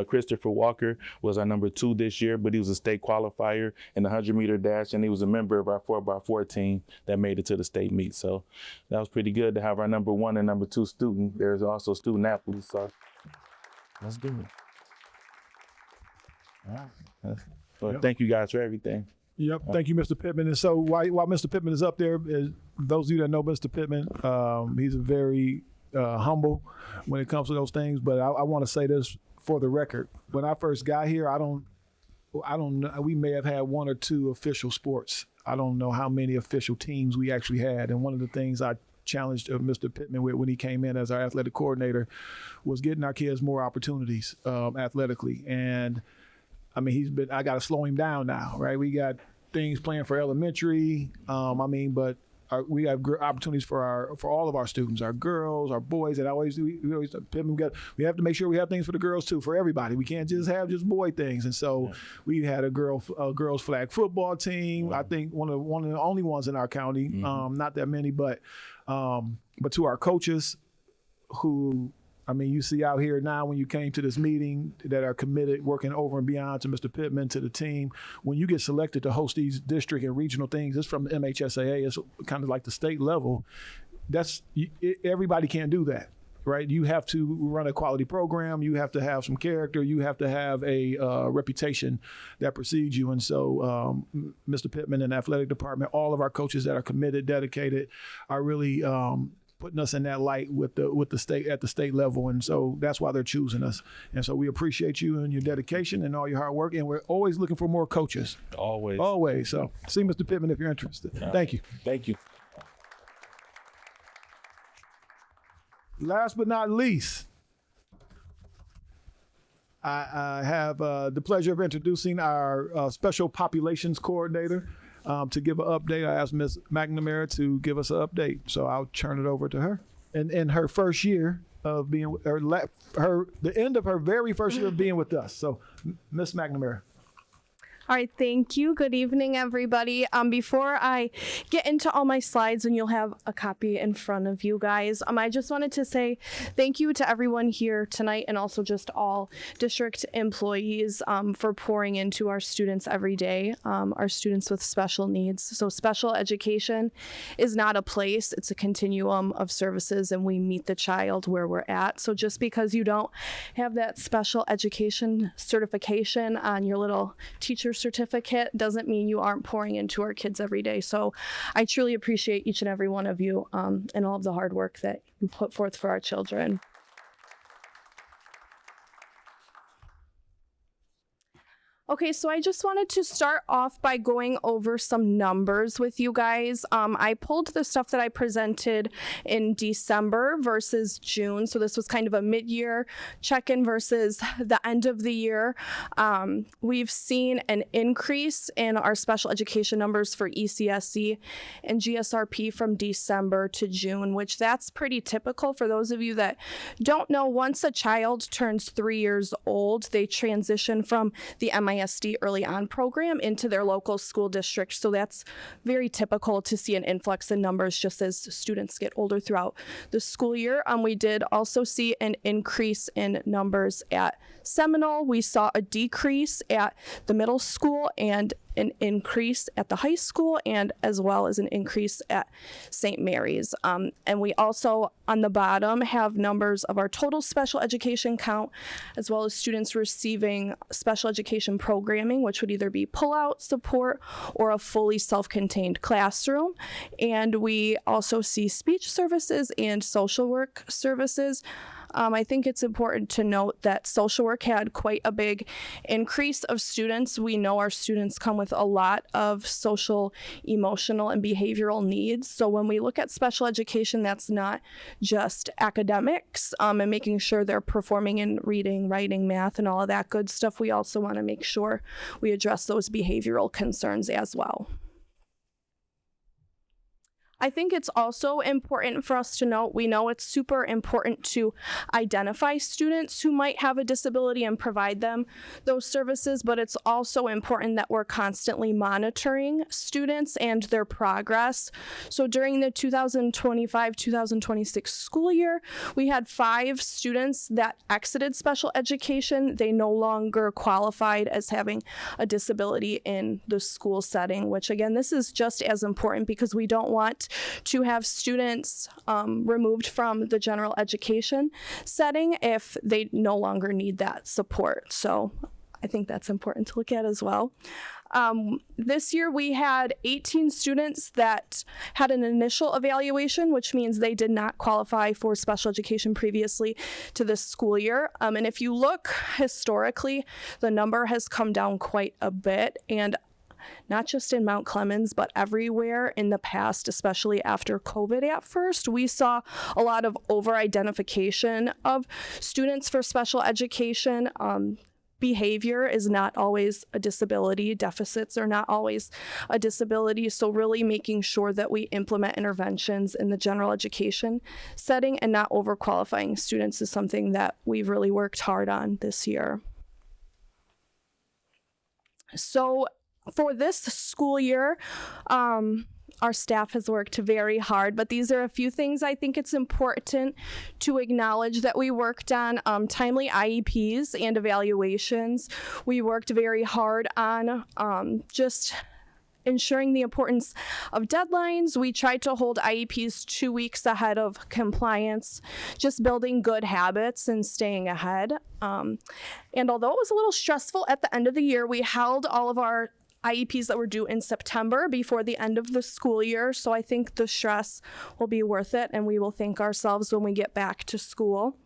Christopher Walker was our number 2 this year, but he was a state qualifier in the 100-meter dash, and he was a member of our 4x4 team that made it to the state meet. So that was pretty good to have our number 1 and number 2 student. There's also student athletes, so let's do it. All right. Well, thank you guys for everything. Yep. Thank you, Mr. Pittman. And so while Mr. Pittman is up there, those of you that know Mr. Pittman, he's a very humble when it comes to those things. But I want to say this for the record. When I first got here, I don't know. We may have had 1 or 2 official sports. I don't know how many official teams we actually had. And one of the things I challenged Mr. Pittman with when he came in as our athletic coordinator was getting our kids more opportunities athletically. And I mean, I got to slow him down now, right? We got things planned for elementary. But we have opportunities for all of our students, our girls, our boys. And we have to make sure we have things for the girls too, for everybody. We can't just have boy things. And so we had a girls flag football team. I think one of the only ones in our county. Not that many, but to our coaches who. I mean, you see out here now when you came to this meeting that are committed, working over and beyond, to Mr. Pittman, to the team. When you get selected to host these district and regional things, it's from the MHSAA. It's kind of like the state level. Everybody can't do that, right? You have to run a quality program. You have to have some character. You have to have a reputation that precedes you. And so Mr. Pittman and the athletic department, all of our coaches that are committed, dedicated, are really putting us in that light with the state at the state level, and so that's why they're choosing us. And so we appreciate you and your dedication and all your hard work. And we're always looking for more coaches. Always. So see Mr. Pittman if you're interested. Thank you. Thank you. Last but not least, I have the pleasure of introducing our special populations coordinator. To give an update, I asked Ms. McNamara to give us an update, so I'll turn it over to her. And in her first year of being, the end of her very first year of being with us. So, Ms. McNamara. All right, thank you. Good evening, everybody. Before I get into all my slides, and you'll have a copy in front of you guys, I just wanted to say thank you to everyone here tonight, and also just all district employees for pouring into our students every day, our students with special needs. So special education is not a place, it's a continuum of services, and we meet the child where we're at. So just because you don't have that special education certification on your little teacher certificate doesn't mean you aren't pouring into our kids every day. So I truly appreciate each and every one of you and all of the hard work that you put forth for our children. Okay, so I just wanted to start off by going over some numbers with you guys. I pulled the stuff that I presented in December versus June. So this was kind of a mid-year check-in versus the end of the year. We've seen an increase in our special education numbers for ECSE and GSRP from December to June, which that's pretty typical. For those of you that don't know, once a child turns 3 years old, they transition from the MISD Early On program into their local school district. So that's very typical to see an influx in numbers just as students get older throughout the school year. We did also see an increase in numbers at Seminole. We saw a decrease at the middle school and an increase at the high school, and as well as an increase at St. Mary's. And we also, on the bottom, have numbers of our total special education count, as well as students receiving special education programming, which would either be pull-out support or a fully self-contained classroom. And we also see speech services and social work services. I think it's important to note that social work had quite a big increase of students. We know our students come with a lot of social, emotional, and behavioral needs. So when we look at special education, that's not just academics and making sure they're performing in reading, writing, math, and all of that good stuff. We also want to make sure we address those behavioral concerns as well. I think it's also important for us to note, we know it's super important to identify students who might have a disability and provide them those services, but it's also important that we're constantly monitoring students and their progress. So during the 2025-2026 school year, we had 5 students that exited special education. They no longer qualified as having a disability in the school setting, which again, this is just as important because we don't want to have students removed from the general education setting if they no longer need that support. So I think that's important to look at as well. This year we had 18 students that had an initial evaluation, which means they did not qualify for special education previously to this school year. And if you look historically, the number has come down quite a bit, and not just in Mount Clemens, but everywhere in the past, especially after COVID at first, we saw a lot of over-identification of students for special education. Behavior is not always a disability. Deficits are not always a disability. So really making sure that we implement interventions in the general education setting and not overqualifying students is something that we've really worked hard on this year. So for this school year, our staff has worked very hard, but these are a few things I think it's important to acknowledge that we worked on. Timely IEPs and evaluations. We worked very hard on just ensuring the importance of deadlines. We tried to hold IEPs 2 weeks ahead of compliance, just building good habits and staying ahead. And although it was a little stressful at the end of the year, we held all of our IEPs that were due in September before the end of the school year. So I think the stress will be worth it, and we will thank ourselves when we get back to school.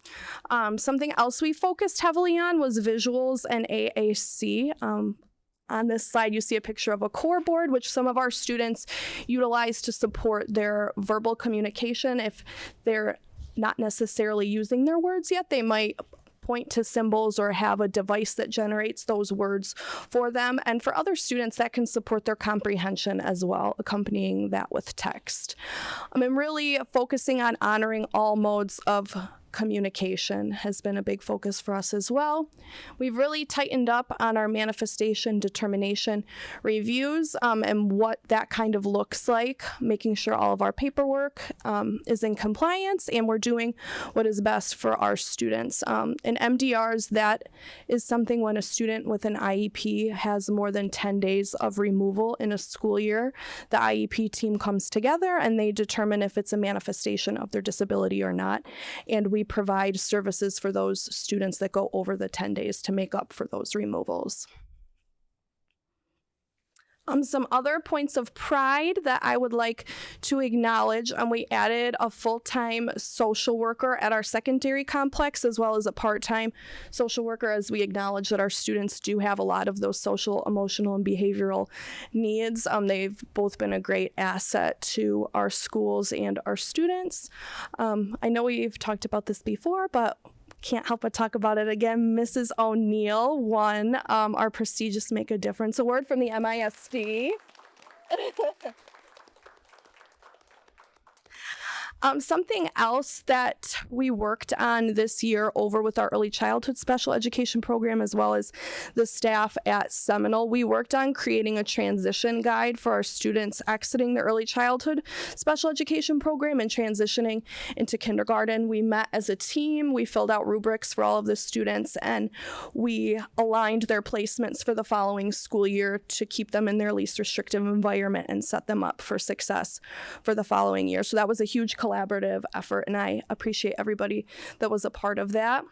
Something else we focused heavily on was visuals and AAC. On this slide, you see a picture of a core board, which some of our students utilize to support their verbal communication. If they're not necessarily using their words yet, they might point to symbols or have a device that generates those words for them. And for other students, that can support their comprehension as well, accompanying that with text. I'm really focusing on honoring all modes of communication has been a big focus for us as well. We've really tightened up on our manifestation determination reviews and what that kind of looks like, making sure all of our paperwork is in compliance and we're doing what is best for our students. In MDRs, that is something when a student with an IEP has more than 10 days of removal in a school year, the IEP team comes together and they determine if it's a manifestation of their disability or not. And we provide services for those students that go over the 10 days to make up for those removals. Some other points of pride that I would like to acknowledge, we added a full-time social worker at our secondary complex as well as a part-time social worker, as we acknowledge that our students do have a lot of those social, emotional, and behavioral needs. They've both been a great asset to our schools and our students. I know we've talked about this before, but can't help but talk about it again. Mrs. O'Neill won our prestigious Make a Difference Award from the MISD. Something else that we worked on this year over with our early childhood special education program as well as the staff at Seminole, we worked on creating a transition guide for our students exiting the early childhood special education program and transitioning into kindergarten. We met as a team, we filled out rubrics for all of the students, and we aligned their placements for the following school year to keep them in their least restrictive environment and set them up for success for the following year. So that was a huge collaborative effort, and I appreciate everybody that was a part of that.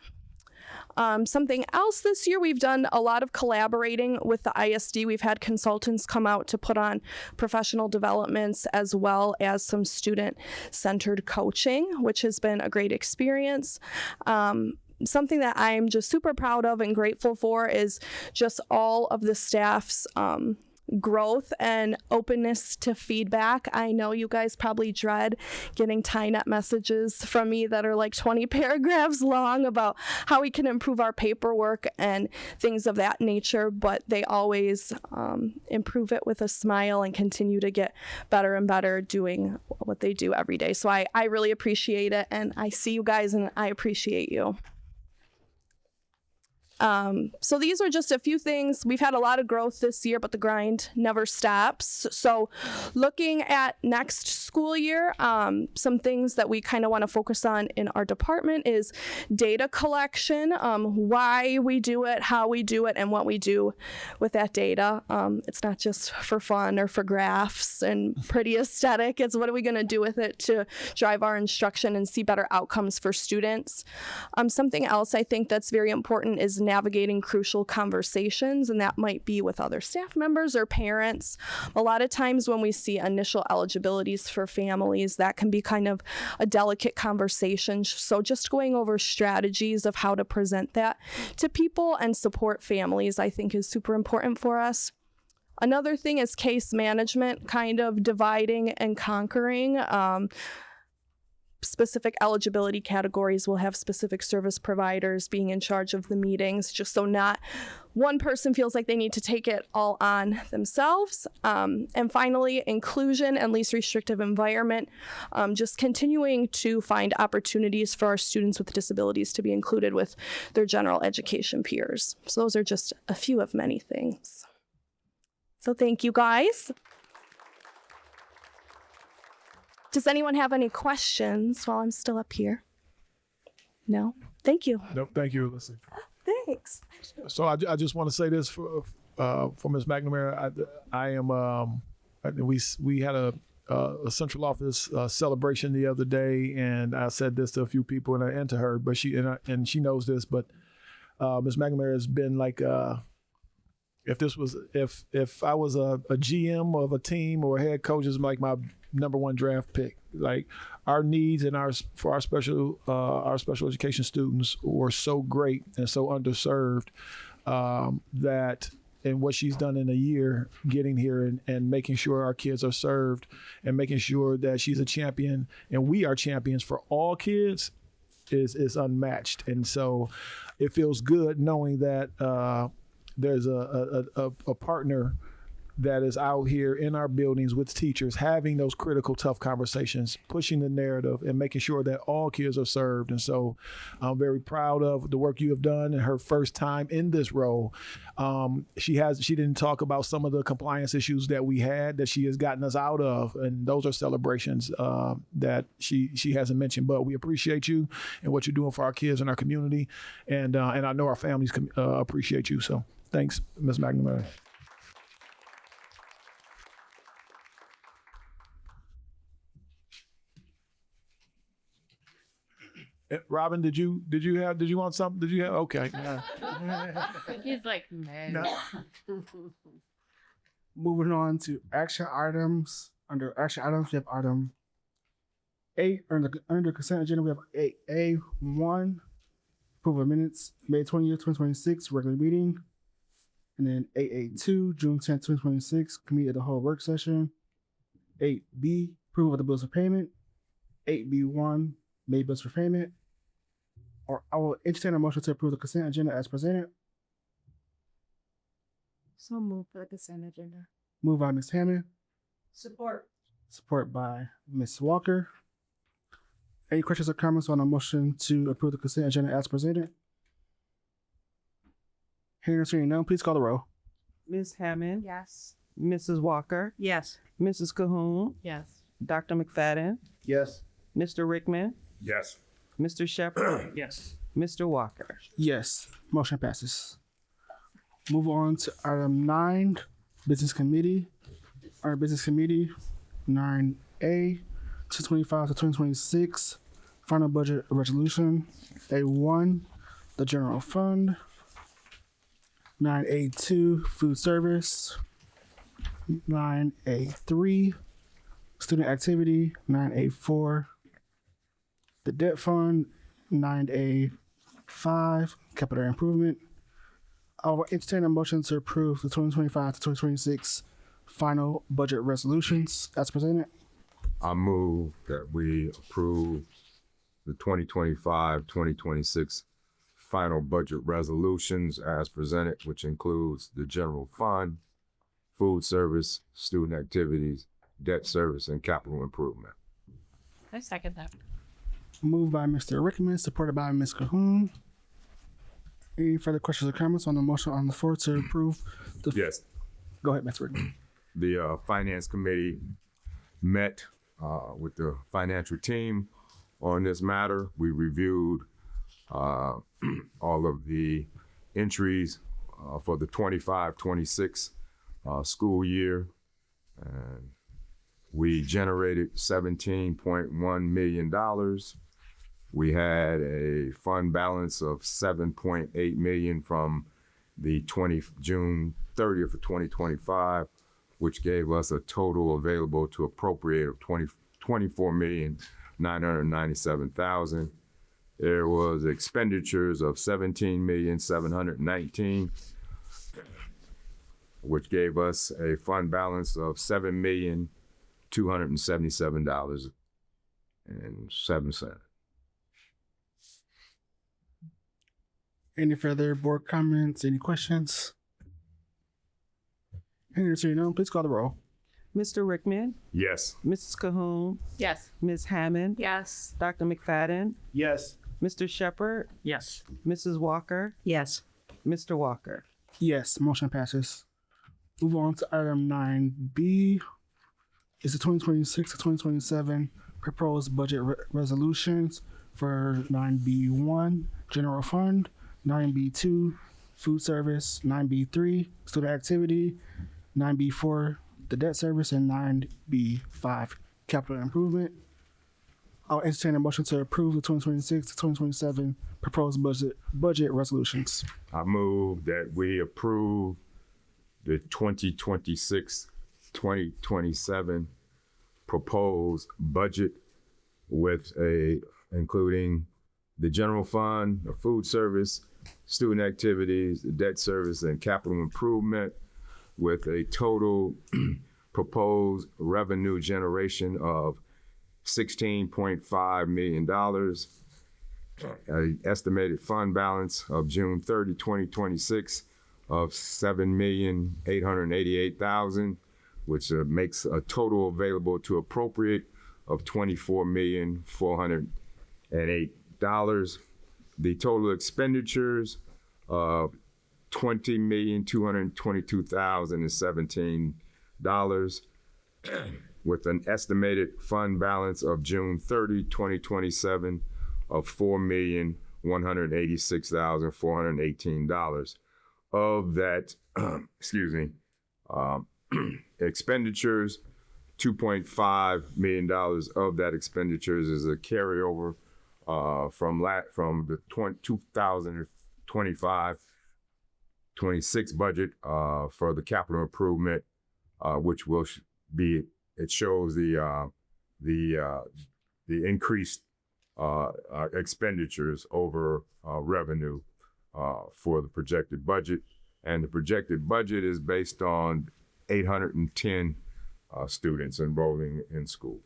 Something else this year, we've done a lot of collaborating with the ISD. We've had consultants come out to put on professional developments as well as some student-centered coaching, which has been a great experience. Something that I'm just super proud of and grateful for is just all of the staff's growth and openness to feedback. I know you guys probably dread getting tie-net messages from me that are like 20 paragraphs long about how we can improve our paperwork and things of that nature, but they always improve it with a smile and continue to get better and better doing what they do every day. So I really appreciate it, and I see you guys and I appreciate you. So these are just a few things. We've had a lot of growth this year, but the grind never stops. So looking at next school year, some things that we kind of want to focus on in our department is data collection, why we do it, how we do it, and what we do with that data. It's not just for fun or for graphs and pretty aesthetic. It's what are we going to do with it to drive our instruction and see better outcomes for students. Something else I think that's very important is navigating crucial conversations, and that might be with other staff members or parents. A lot of times when we see initial eligibilities for families, that can be kind of a delicate conversation. So just going over strategies of how to present that to people and support families, I think, is super important for us. Another thing is case management, kind of dividing and conquering. Specific eligibility categories will have specific service providers being in charge of the meetings, just so not one person feels like they need to take it all on themselves. And finally, inclusion and least restrictive environment, just continuing to find opportunities for our students with disabilities to be included with their general education peers. So those are just a few of many things. So thank you, guys. Does anyone have any questions while I'm still up here? No? Thank you. Nope, thank you, Alyssa. Thanks. So I just want to say this for Ms. McNamara. I am. We had a central office celebration the other day, and I said this to a few people and to her, but she knows this. But Ms. McNamara has been like. If I was a GM of a team or a head coach, is like my number one draft pick. Like our needs and for our special education students were so great and so underserved that and what she's done in a year getting here and making sure our kids are served and making sure that she's a champion and we are champions for all kids is unmatched. And so it feels good knowing that there's a partner that is out here in our buildings with teachers having those critical, tough conversations, pushing the narrative and making sure that all kids are served. And so I'm very proud of the work you have done in her first time in this role. She didn't talk about some of the compliance issues that we had that she has gotten us out of. And those are celebrations that she hasn't mentioned, but we appreciate you and what you're doing for our kids and our community. And I know our families appreciate you. So thanks, Ms. McNamara. Robin, did you want something? Did you have? Okay. He's like, man. No. Moving on to action items. Under action items, we have item 8. Under consent agenda, we have 8A1, approval of minutes, May 20th, 2026, regular meeting. And then 8A2, June 10th, 2026, committee of the whole work session. 8B, approval of the bills of payment. 8B1, May bills for payment. Or I will entertain a motion to approve the consent agenda as presented. So move for the consent agenda. Moved by Ms. Hammond. Support. Support by Ms. Walker. Any questions or comments on a motion to approve the consent agenda as presented? Hearing or seeing none, please call the roll. Ms. Hammond. Yes. Mrs. Walker. Yes. Mrs. Cahoon. Yes. Dr. McFadden. Yes. Mr. Rickman. Yes. Mr. Shepherd. Yes. Mr. Walker. Yes, motion passes. Move on to item 9, business committee. Our business committee, 9A, 2025 to 2026, final budget resolution. A1, the general fund. 9A2, food service. 9A3, student activity. 9A4, the debt fund. 9A5, capital improvement. I will entertain a motion to approve the 2025 to 2026 final budget resolutions as presented. I move that we approve the 2025-2026 final budget resolutions as presented, which includes the general fund, food service, student activities, debt service, and capital improvement. I second that. Moved by Mr. Rickman, supported by Ms. Cahoon. Any further questions or comments on the motion on the floor to approve the? Yes. Go ahead, Mr. Rickman. The finance committee met with the financial team on this matter. We reviewed all of the entries for the 25-26 school year, and we generated $17.1 million. We had a fund balance of $7.8 million from the June 30th of 2025, which gave us a total available to appropriate of $24,997,000. There was expenditures of $17,719,000, which gave us a fund balance of $7,277.07. Any further board comments? Any questions? Hearing none, please call the roll. Mr. Rickman, Yes. Mrs. Cahoon, Yes. Ms. Hammond, Yes. Dr. McFadden, Yes. Mr. Shepard, Yes. Mrs. Walker, Yes. Mr. Walker. Yes, motion passes. Move on to item 9B. Is the 2026 to 2027 proposed budget resolutions for 9B1, General Fund, 9B2, Food Service, 9B3, Student Activity, 9B4, the Debt Service, and 9B5, Capital Improvement. I'll entertain a motion to approve the 2026 to 2027 proposed budget resolutions. I move that we approve the 2026-2027 proposed budget with including the general fund, the food service, student activities, the debt service, and capital improvement, with a total proposed revenue generation of $16.5 million, an estimated fund balance of June 30, 2026 of $7,888,000, which makes a total available to appropriate of $24,408,000. The total expenditures of $20,222,017, with an estimated fund balance of June 30, 2027 of $4,186,418. Of that, expenditures, $2.5 million of that expenditures is a carryover from the 2025-26 budget for the capital improvement, which will be, it shows the increased expenditures over revenue for the projected budget. And the projected budget is based on 810 students enrolling in school.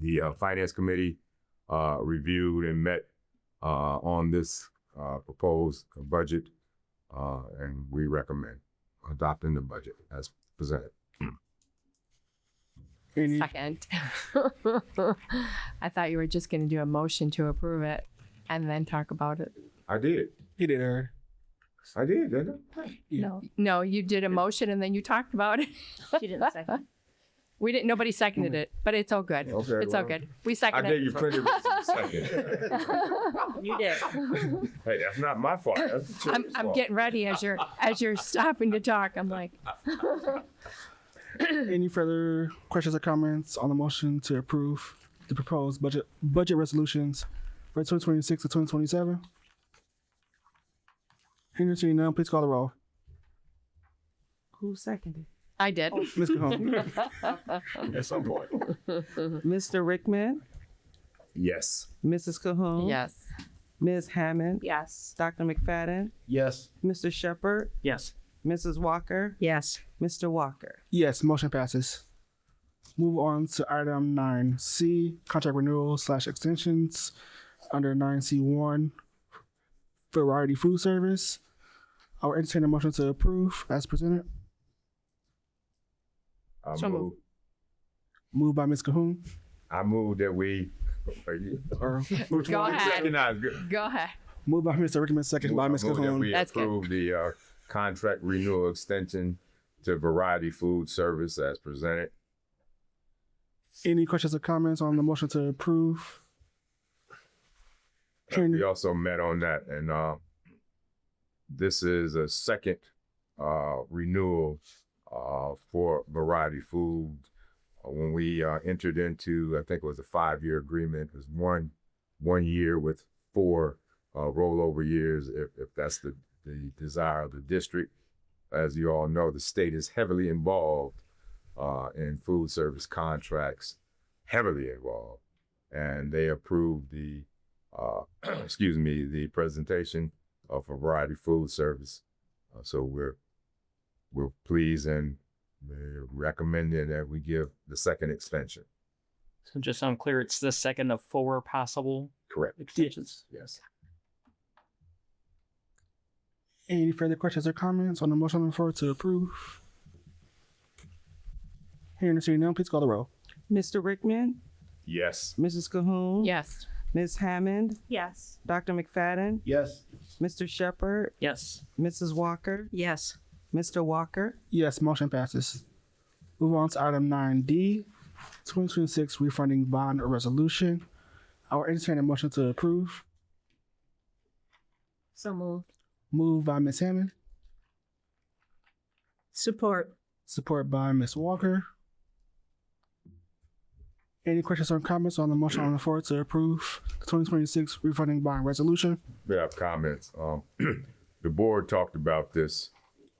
The Finance Committee reviewed and met on this proposed budget, and we recommend adopting the budget as presented. Second. I thought you were just going to do a motion to approve it and then talk about it. I did. You did, Eric. I did, didn't I? No. No, you did a motion and then you talked about it. She didn't second. We didn't. Nobody seconded it, but it's all good. Okay, It's all well, good. We I seconded gave it. you plenty of reasons to second. You did. Hey, that's not my fault. That's the I'm children's fault. getting ready as you're stopping to talk. I'm like, Any further questions or comments on the motion to approve the proposed budget resolutions for 2026 to 2027? Hearing none, please call the roll. Who seconded? I did. Ms. Cahoon. At some point. Mr. Rickman, Yes. Mrs. Cahoon, Yes. Ms. Hammond, Yes. Dr. McFadden, Yes. Mr. Shepard, Yes. Mrs. Walker, Yes. Mr. Walker. Yes, motion passes. Move on to item 9C, contract renewal / extensions under 9C1, variety food service. I'll entertain a motion to approve as presented. I So move. moved. Moved by Ms. Cahoon. I move that we. Or Go ahead. Recognize. Good. Go ahead. moved by Mr. Rickman, second by Ms. I move that Cahoon. we That's good. approve the contract renewal extension to Variety Food Service as presented. Any questions or comments on the motion to approve? We also met on that, and this is a second renewal for Variety Food. When we entered into, I think it was a 5-year agreement. It was one year with 4 rollover years, if that's the desire of the district. As you all know, the state is heavily involved in food service contracts, heavily involved, and they approved the the presentation of a Variety Food Service. So we're pleased and we're recommending that we give the second extension. So just so I'm clear, it's the second of 4 possible Correct. extensions. Yes. Any further questions or comments on the motion on the floor to approve? Hearing and seeing none, please call the roll. Mr. Rickman, Yes. Mrs. Cahoon, Yes. Ms. Hammond, Yes. Dr. McFadden, Yes. Mr. Shepherd, Yes. Mrs. Walker, Yes. Mr. Walker. Yes, motion passes. Move on to item 9D, 2026 refunding bond or resolution. I will entertain a motion to approve. So moved. Moved by Ms. Hammond, Support. support by Ms. Walker. Any questions or comments on the motion on the floor to approve the 2026 refunding bond resolution? We have comments. The board talked about this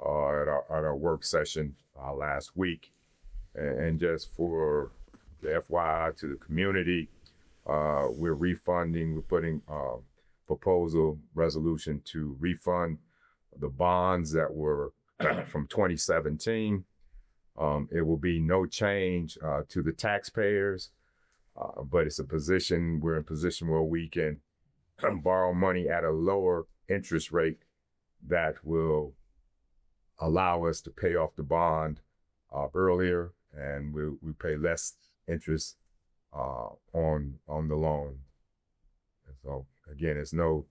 at our work session last week, and just for the FYI to the community, we're putting proposal resolution to refund the bonds that were from 2017. It will be no change to the taxpayers, but we're in a position where we can borrow money at a lower interest rate that will allow us to pay off the bond earlier, and we pay less interest on the loan. And so again, it's no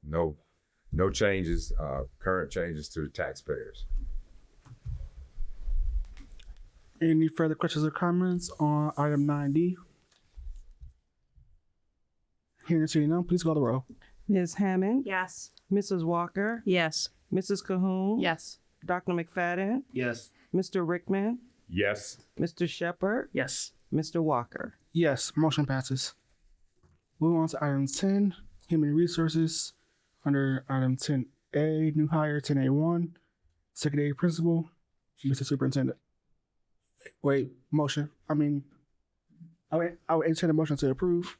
changes, current changes to the taxpayers. Any further questions or comments on item 9D? Hearing and seeing none, please call the roll. Ms. Hammond, Yes. Mrs. Walker, Yes. Mrs. Cahoon, Yes. Dr. McFadden, Yes. Mr. Rickman, Yes. Mr. Shepherd, Yes. Mr. Walker. Yes, motion passes. Move on to item 10, human resources. Under item 10A, new hire 10A1, secondary principal, Mr. Superintendent. Wait, motion. I would entertain a motion to approve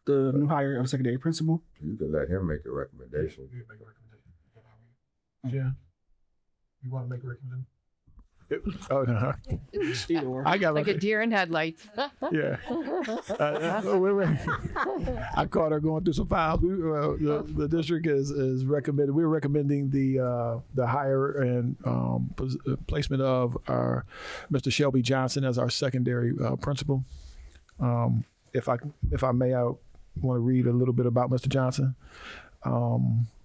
the new hire of secondary principal. You can let him make a recommendation. Yeah. You want to make a recommendation? Oh no, Either or. I got Like a deer in headlights. yeah. I caught her going through some files. The district is recommended. We're recommending the hire and placement of our Mr. Shelby Johnson as our secondary principal. If I may, I want to read a little bit about Mr. Johnson.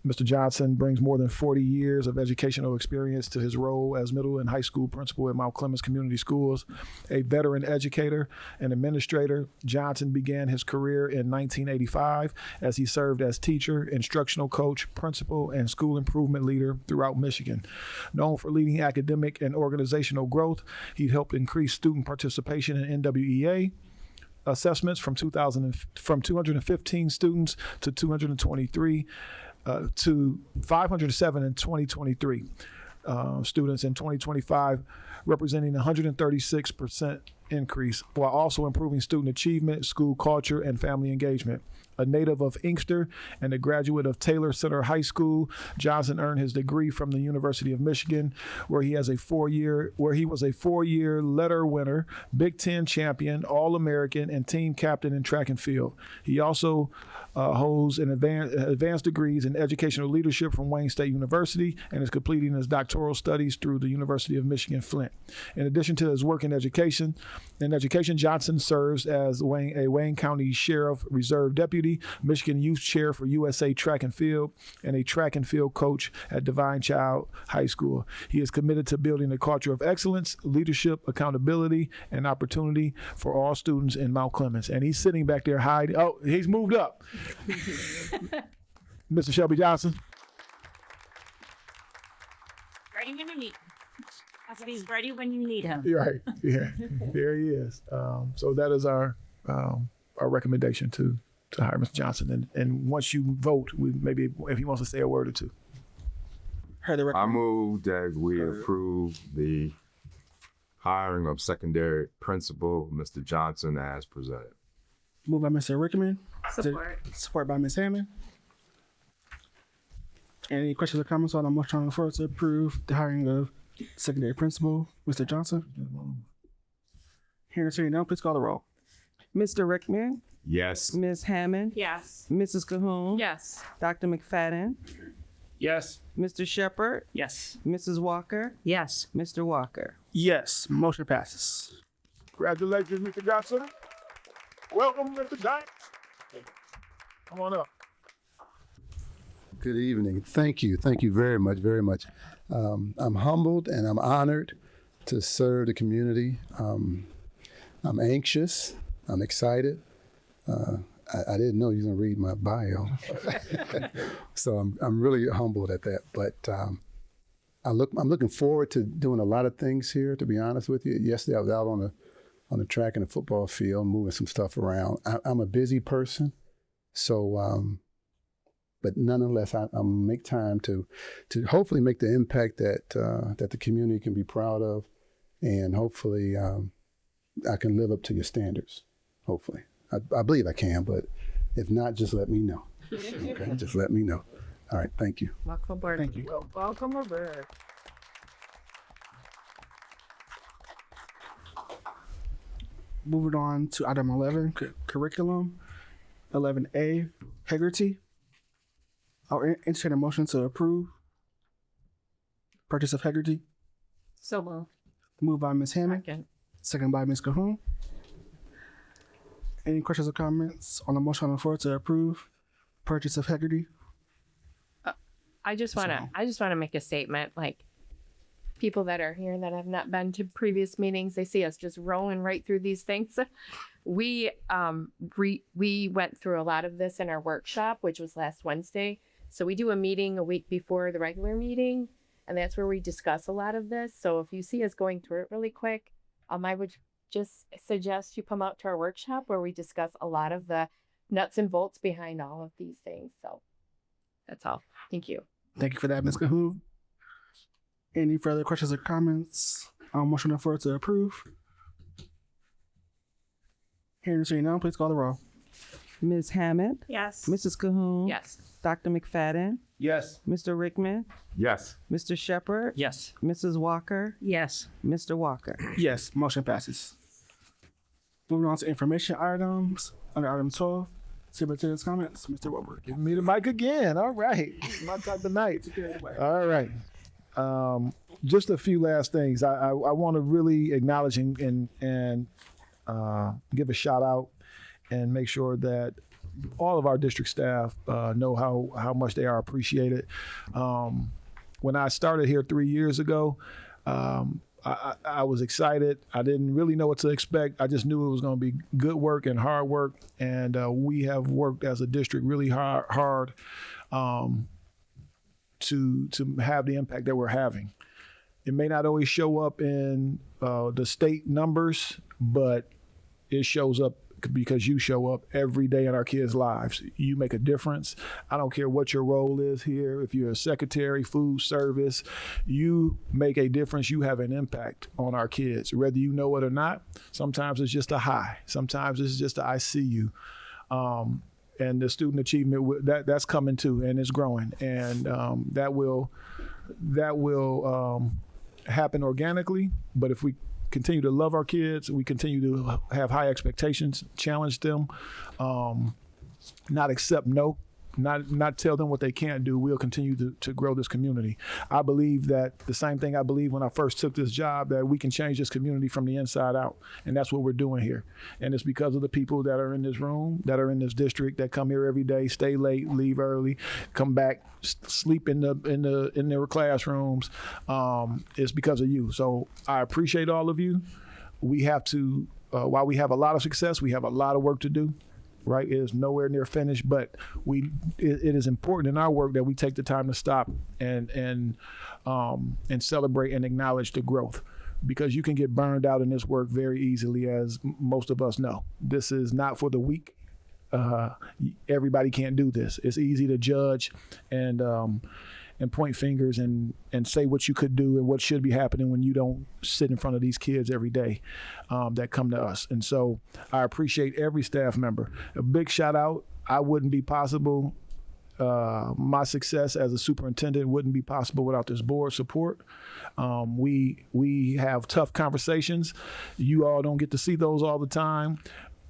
Mr. Johnson brings more than 40 years of educational experience to his role as middle and high school principal at Mount Clemens Community Schools. A veteran educator and administrator, Johnson began his career in 1985 as he served as teacher, instructional coach, principal, and school improvement leader throughout Michigan. Known for leading academic and organizational growth, he helped increase student participation in NWEA assessments from 215 students to 223 to 507 in 2023 students in 2025, representing 136% increase while also improving student achievement, school culture, and family engagement. A native of Inkster and a graduate of Taylor Center High School, Johnson earned his degree from the University of Michigan, where he was a four-year letter winner, Big Ten champion, All-American, and team captain in track and field. He also holds an advanced degrees in educational leadership from Wayne State University and is completing his doctoral studies through the University of Michigan Flint. In addition to his work in education, Johnson serves as a Wayne County Sheriff Reserve Deputy, Michigan Youth Chair for USA Track and Field, and a track and field coach at Divine Child High School. He is committed to building a culture of excellence, leadership, accountability, and opportunity for all students in Mount Clemens. And he's sitting back there hiding. Oh, he's moved up. Mr. Shelby Johnson. Ready when you need him. I said he's ready when you need him. You're right. Yeah, there he is. So that is our recommendation to hire Mr. Johnson. And once you vote, we maybe if he wants to say a word or two. I move that we approve the hiring of secondary principal, Mr. Johnson, as presented. Moved by Mr. Rickman. Support. Support by Ms. Hammond. Any questions or comments on the motion on the floor to approve the hiring of secondary principal, Mr. Johnson? Hearing and seeing none, please call the roll. Mr. Rickman, Yes. Ms. Hammond, Yes. Mrs. Cahoon, Yes. Dr. McFadden, Yes. Mr. Shepherd, Yes. Mrs. Walker, Yes. Mr. Walker. Yes, motion passes. Congratulations, Mr. Johnson. Welcome, Mr. Johnson. Come on up. Good evening. Thank you. Thank you very much, very much. I'm humbled and I'm honored to serve the community. I'm anxious. I'm excited. I didn't know you were going to read my bio. So I'm really humbled at that. But I'm looking forward to doing a lot of things here, to be honest with you. Yesterday I was out on the track and the football field, moving some stuff around. I'm a busy person. So, but nonetheless, I'll make time to hopefully make the impact that the community can be proud of, and hopefully I can live up to your standards. Hopefully, I believe I can, but if not, just let me know. Okay, just let me know. All right, thank you. Welcome aboard. Thank you. Welcome aboard. Moving on to item 11, curriculum. 11A, Hegarty. I'll entertain a motion to approve purchase of Hegarty. So moved. Moved by Ms. Hammond. Second by Ms. Cahoon. Any questions or comments on the motion on the floor to approve purchase of Hegarty? I just want to make a statement. Like, people that are here that have not been to previous meetings, they see us just rolling right through these things. We went through a lot of this in our workshop, which was last Wednesday. So we do a meeting a week before the regular meeting, and that's where we discuss a lot of this. So if you see us going through it really quick, I would just suggest you come out to our workshop where we discuss a lot of the nuts and bolts behind all of these things. So that's all. Thank you. Thank you for that, Ms. Cahoon. Any further questions or comments on motion on the floor to approve? Hearing and seeing none, please call the roll. Ms. Hammond, Yes. Mrs. Cahoon, Yes. Dr. McFadden, Yes. Mr. Rickman, Yes. Mr. Shepherd, Yes. Mrs. Walker, Yes. Mr. Walker. Yes, motion passes. Moving on to information items. Under item 12, superintendent's comments. Mr. Wilbur. Give me the mic again. All right. My type of night. All right. Just a few last things. I want to really acknowledge and give a shout out and make sure that all of our district staff know how much they are appreciated. When I started here 3 years ago, I was excited. I didn't really know what to expect. I just knew it was going to be good work and hard work. And we have worked as a district really hard to have the impact that we're having. It may not always show up in the state numbers, but it shows up because you show up every day in our kids' lives. You make a difference. I don't care what your role is here. If you're a secretary, food service, you make a difference. You have an impact on our kids, whether you know it or not. Sometimes it's just a hi. Sometimes it's just a I see you. And the student achievement that's coming too, and it's growing, and that will happen organically. But if we continue to love our kids, we continue to have high expectations, challenge them, not accept no, not tell them what they can't do, we'll continue to grow this community. I believe that the same thing I believed when I first took this job, that we can change this community from the inside out. And that's what we're doing here. And it's because of the people that are in this room, that are in this district, that come here every day, stay late, leave early, come back, sleep in their classrooms. It's because of you. So I appreciate all of you. We have to, while we have a lot of success, we have a lot of work to do. Right, it is nowhere near finished, but it is important in our work that we take the time to stop and celebrate and acknowledge the growth, because you can get burned out in this work very easily, as most of us know. This is not for the weak. Everybody can't do this. It's easy to judge and point fingers and say what you could do and what should be happening when you don't sit in front of these kids every day that come to us. And so I appreciate every staff member. A big shout out. I wouldn't be possible. My success as a superintendent wouldn't be possible without this board support. We have tough conversations. You all don't get to see those all the time,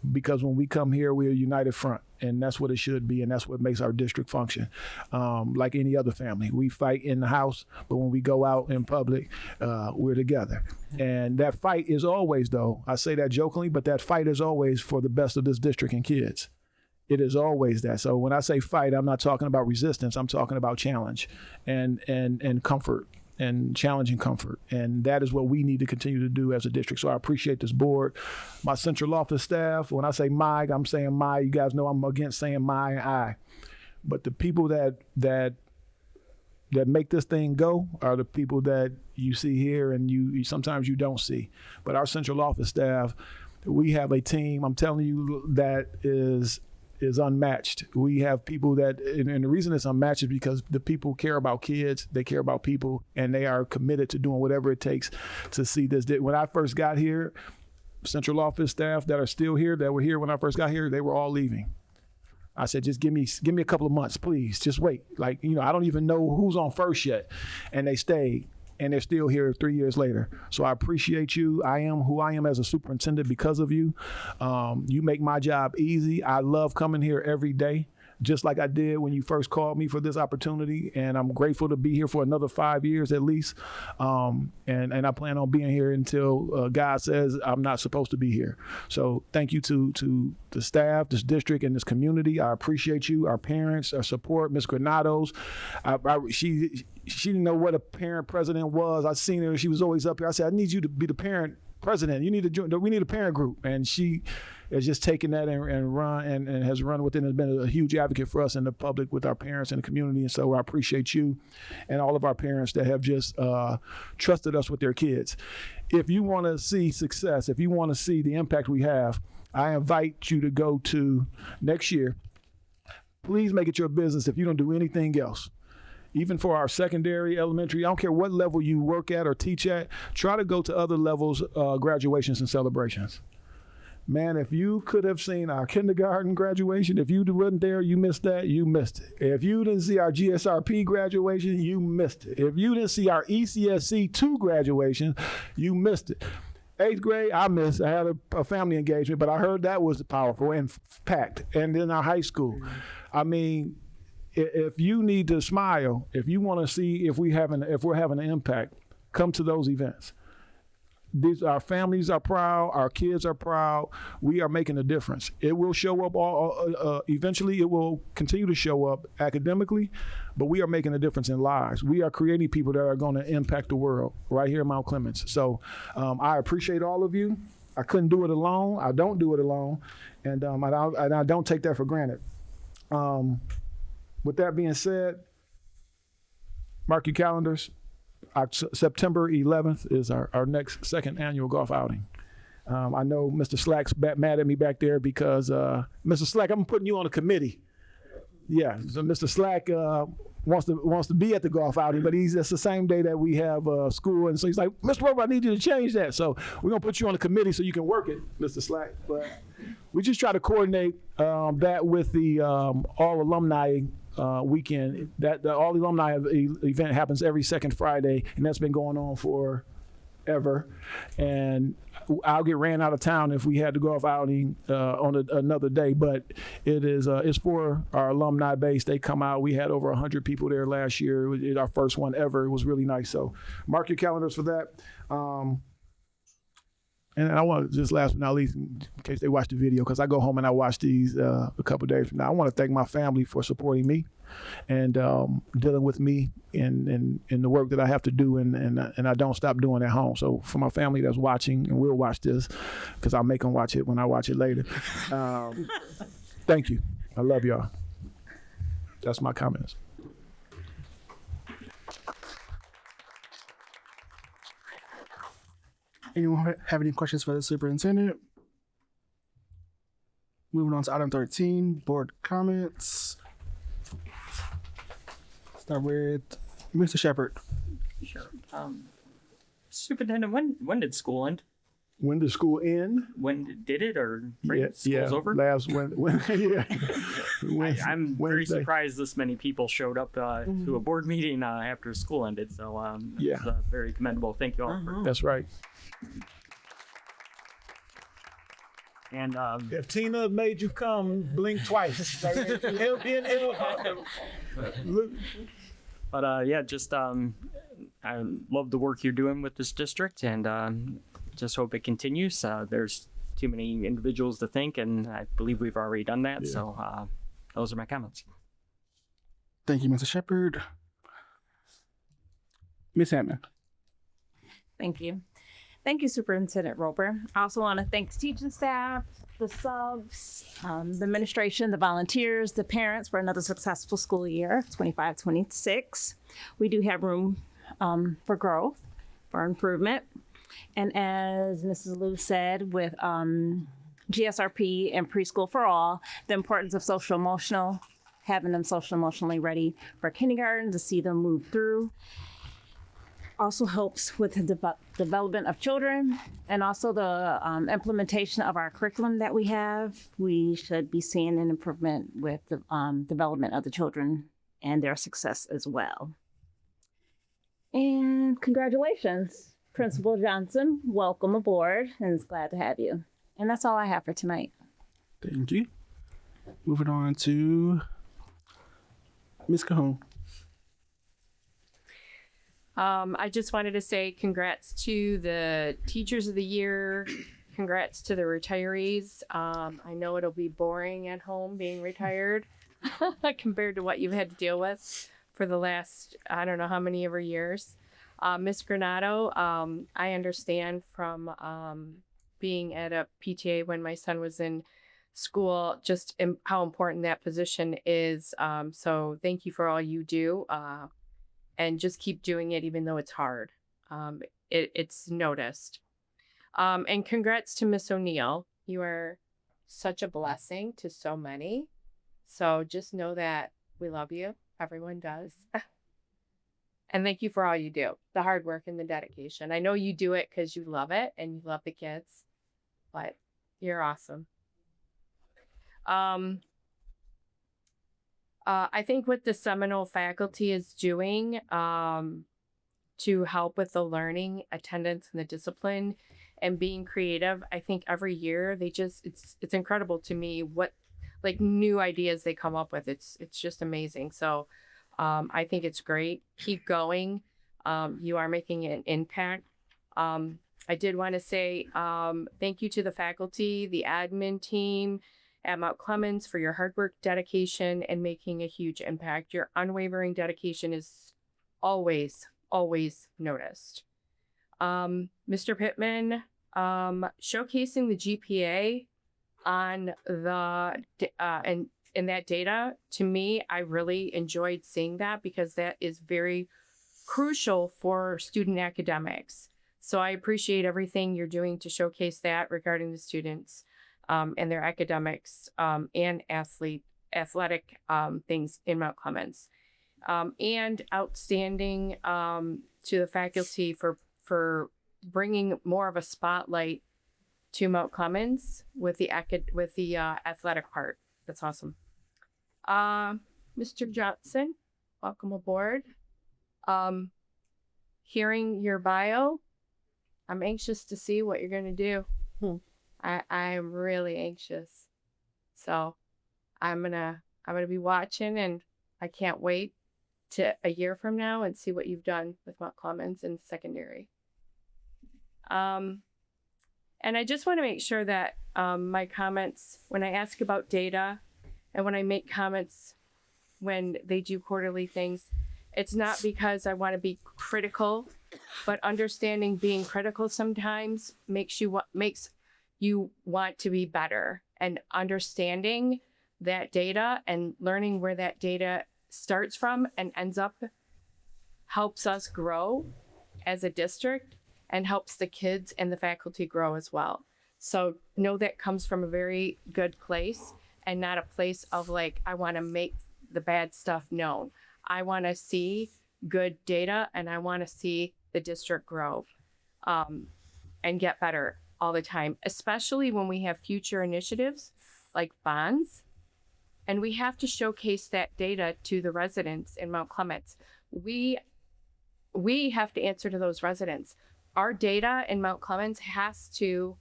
because when we come here, we're a united front, and that's what it should be, and that's what makes our district function. Like any other family, we fight in the house, but when we go out in public, we're together. And that fight is always, though, I say that jokingly, but that fight is always for the best of this district and kids. It is always that. So when I say fight, I'm not talking about resistance. I'm talking about challenge and comfort. And challenging comfort. And that is what we need to continue to do as a district. So I appreciate this board, my central office staff. When I say my, I'm saying my. You guys know I'm against saying my and I. But the people that make this thing go are the people that you see here and you sometimes you don't see. But our central office staff, we have a team, I'm telling you, that is unmatched. We have people that, and the reason it's unmatched is because the people care about kids, they care about people, and they are committed to doing whatever it takes to see this. When I first got here, central office staff that are still here, that were here when I first got here, they were all leaving. I said, just give me a couple of months, please. Just wait. Like, I don't even know who's on first yet. And they stayed. And they're still here 3 years later. So I appreciate you. I am who I am as a superintendent because of you. You make my job easy. I love coming here every day, just like I did when you first called me for this opportunity. And I'm grateful to be here for another 5 years at least. And I plan on being here until God says I'm not supposed to be here. So thank you to the staff, this district, and this community. I appreciate you, our parents, our support, Ms. Granados. She didn't know what a parent president was. I seen her, she was always up here. I said, I need you to be the parent president. You need to join, we need a parent group. And she has just taken that and run and has run with it and has been a huge advocate for us in the public with our parents and the community. And so I appreciate you and all of our parents that have just trusted us with their kids. If you want to see success, if you want to see the impact we have, I invite you to go to next year. Please make it your business if you don't do anything else. Even for our secondary, elementary, I don't care what level you work at or teach at, try to go to other levels, graduations and celebrations. Man, if you could have seen our kindergarten graduation, if you wasn't there, you missed that, you missed it. If you didn't see our GSRP graduation, you missed it. If you didn't see our ECSC 2 graduation, you missed it. 8th grade, I missed. I had a family engagement, but I heard that was powerful and packed. And then our high school. I mean, if you need to smile, if you want to see if we're having an impact, come to those events. Our families are proud, our kids are proud. We are making a difference. It will show up eventually. It will continue to show up academically, but we are making a difference in lives. We are creating people that are going to impact the world right here in Mount Clemens. So I appreciate all of you. I couldn't do it alone. I don't do it alone, and I don't take that for granted. With that being said, mark your calendars. September 11th is our next second annual golf outing. I know Mr. Slack's mad at me back there because Mr. Slack, I'm putting you on a committee. Yeah, so Mr. Slack wants to be at the golf outing, but it's the same day that we have school, and so he's like, Mr. Roper, I need you to change that. So we're gonna put you on a committee so you can work it, Mr. Slack. But we just try to coordinate that with the all alumni weekend. That the all alumni event happens every second Friday, and that's been going on for ever. And I'll get ran out of town if we had to go off outing on another day, but it's for our alumni base. They come out. We had over 100 people there last year. It was our first one ever. It was really nice. So mark your calendars for that. And I want to just last but not least, in case they watch the video, because I go home and I watch these a couple days from now. I want to thank my family for supporting me and dealing with me in the work that I have to do, and I don't stop doing at home. So for my family that's watching and will watch this, because I'll make them watch it when I watch it later. Thank you. I love y'all. That's my comments. Anyone have any questions for the superintendent? Moving on to item 13, board comments. Start with Mr. Shepherd. Sure. Superintendent, when did school end? When did school end? When did it, or school's yeah, over? Last when yeah. I'm very Wednesday. surprised this many people showed up to a board meeting after school ended. So Yeah. it's, very commendable. Thank you all. For, That's right. and If Tina made you come, blink twice. But yeah, just I love the work you're doing with this district, and just hope it continues. There's too many individuals to thank, and I believe we've already done that. Yeah. So those are my comments. Thank you, Mr. Shepherd. Ms. Hammond. Thank you. Thank you, Superintendent Roper. I also want to thank the teaching staff, the subs, the administration, the volunteers, the parents for another successful school year, 25-26. We do have room for growth, for improvement. And as Mrs. Liu said, with GSRP and preschool for all, the importance of social emotional, having them social emotionally ready for kindergarten to see them move through. Also helps with the development of children, and also the implementation of our curriculum that we have. We should be seeing an improvement with the development of the children and their success as well. And congratulations, Principal Johnson. Welcome aboard, and it's glad to have you. And that's all I have for tonight. Thank you. Moving on to Ms. Cahoon. I just wanted to say congrats to the Teachers of the Year. Congrats to the retirees. I know it'll be boring at home being retired compared to what you've had to deal with for the last, I don't know how many ever years. Miss Granado, I understand from being at a PTA when my son was in school, just how important that position is. So thank you for all you do. And just keep doing it even though it's hard. It's noticed. And congrats to Miss O'Neill. You are such a blessing to so many. So just know that we love you. Everyone does. And thank you for all you do. The hard work and the dedication. I know you do it because you love it and you love the kids. But you're awesome. I think what the Seminole faculty is doing to help with the learning, attendance, and the discipline and being creative, I think every year it's incredible to me what like new ideas they come up with. It's just amazing. So I think it's great. Keep going. You are making an impact. I did want to say thank you to the faculty, the admin team at Mount Clemens for your hard work, dedication, and making a huge impact. Your unwavering dedication is always, always noticed. Mr. Pittman, showcasing the GPA on the in that data, to me, I really enjoyed seeing that because that is very crucial for student academics. So I appreciate everything you're doing to showcase that regarding the students and their academics and athletic things in Mount Clemens. And outstanding to the faculty for bringing more of a spotlight to Mount Clemens with the athletic part. That's awesome. Mr. Johnson, welcome aboard. Hearing your bio, I'm anxious to see what you're going to do. I am really anxious. So I'm gonna be watching, and I can't wait to a year from now and see what you've done with Mount Clemens in secondary. And I just want to make sure that my comments, when I ask about data and when I make comments when they do quarterly things, it's not because I want to be critical, but understanding being critical sometimes makes you want to be better, and understanding that data and learning where that data starts from and ends up helps us grow as a district and helps the kids and the faculty grow as well. So know that comes from a very good place and not a place of like, I want to make the bad stuff known. I want to see good data, and I want to see the district grow and get better all the time, especially when we have future initiatives like bonds. And we have to showcase that data to the residents in Mount Clemens. We have to answer to those residents. Our data in Mount Clemens has to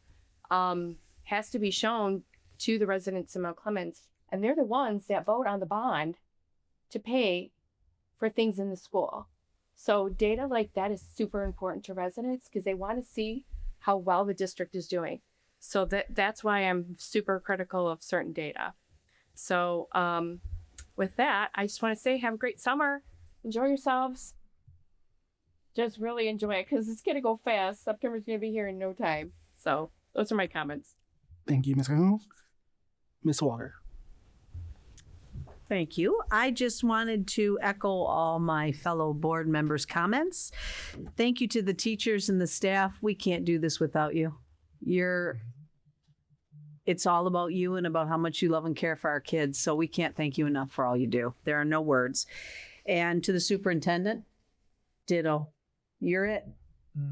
be shown to the residents in Mount Clemens, and they're the ones that vote on the bond to pay for things in the school. So data like that is super important to residents because they want to see how well the district is doing. So that's why I'm super critical of certain data. So with that, I just want to say have a great summer. Enjoy yourselves. Just really enjoy it because it's going to go fast. September's going to be here in no time. So those are my comments. Thank you, Ms. Cahoon. Ms. Walker. Thank you. I just wanted to echo all my fellow board members' comments. Thank you to the teachers and the staff. We can't do this without you. It's all about you and about how much you love and care for our kids. So we can't thank you enough for all you do. There are no words. And to the superintendent, ditto. You're it.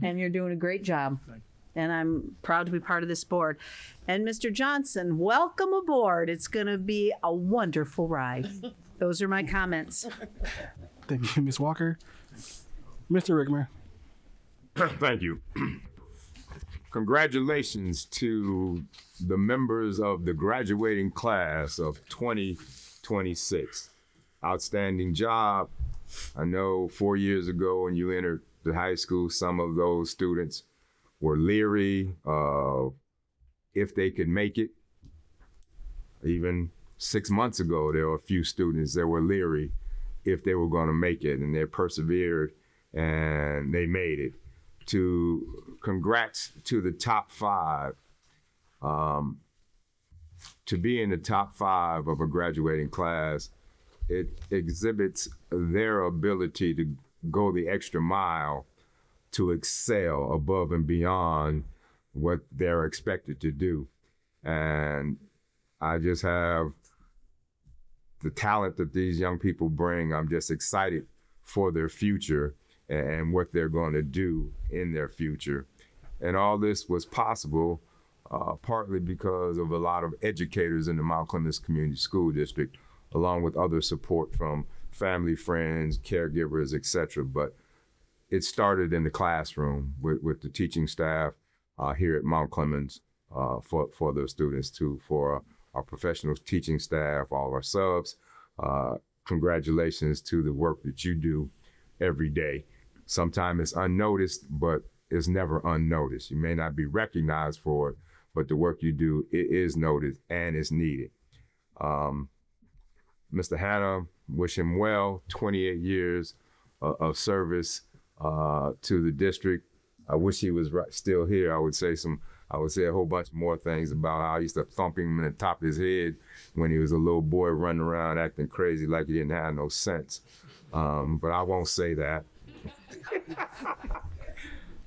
And you're doing a great job. And I'm proud to be part of this board. And Mr. Johnson, welcome aboard. It's going to be a wonderful ride. Those are my comments. Thank you, Ms. Walker. Mr. Rigmer. Thank you. Congratulations to the members of the graduating class of 2026. Outstanding job. I know 4 years ago when you entered the high school, some of those students were leery if they could make it. Even 6 months ago, there were a few students that were leery if they were going to make it, and they persevered and they made it. Congrats to the top five. To be in the top five of a graduating class, it exhibits their ability to go the extra mile to excel above and beyond what they're expected to do. And I just have the talent that these young people bring. I'm just excited for their future and what they're going to do in their future. And all this was possible partly because of a lot of educators in the Mount Clemens Community School District, along with other support from family, friends, caregivers, etc. But it started in the classroom with the teaching staff here at Mount Clemens for the students too, for our professional teaching staff, all of our subs. Congratulations to the work that you do every day. Sometimes it's unnoticed, but it's never unnoticed. You may not be recognized for it, but the work you do, it is noticed and it's needed. Mr. Hanna, wish him well, 28 years of service to the district. I wish he was still here. I would say a whole bunch more things about how I used to thump him in the top of his head when he was a little boy running around acting crazy like he didn't have no sense. But I won't say that.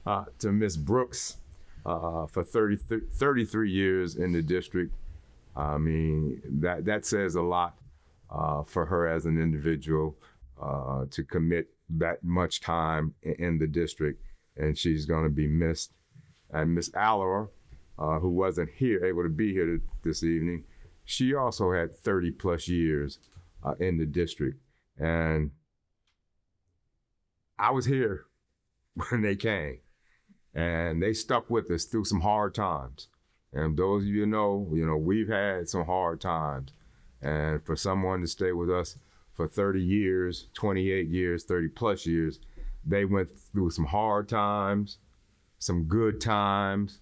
to Miss Brooks for 33 years in the district. I mean, that says a lot for her as an individual to commit that much time in the district, and she's going to be missed. And Miss Aller, who wasn't able to be here this evening, she also had 30 plus years in the district. And I was here when they came, and they stuck with us through some hard times. And those of you know, we've had some hard times. And for someone to stay with us for 30 years, 28 years, 30 plus years, they went through some hard times, some good times,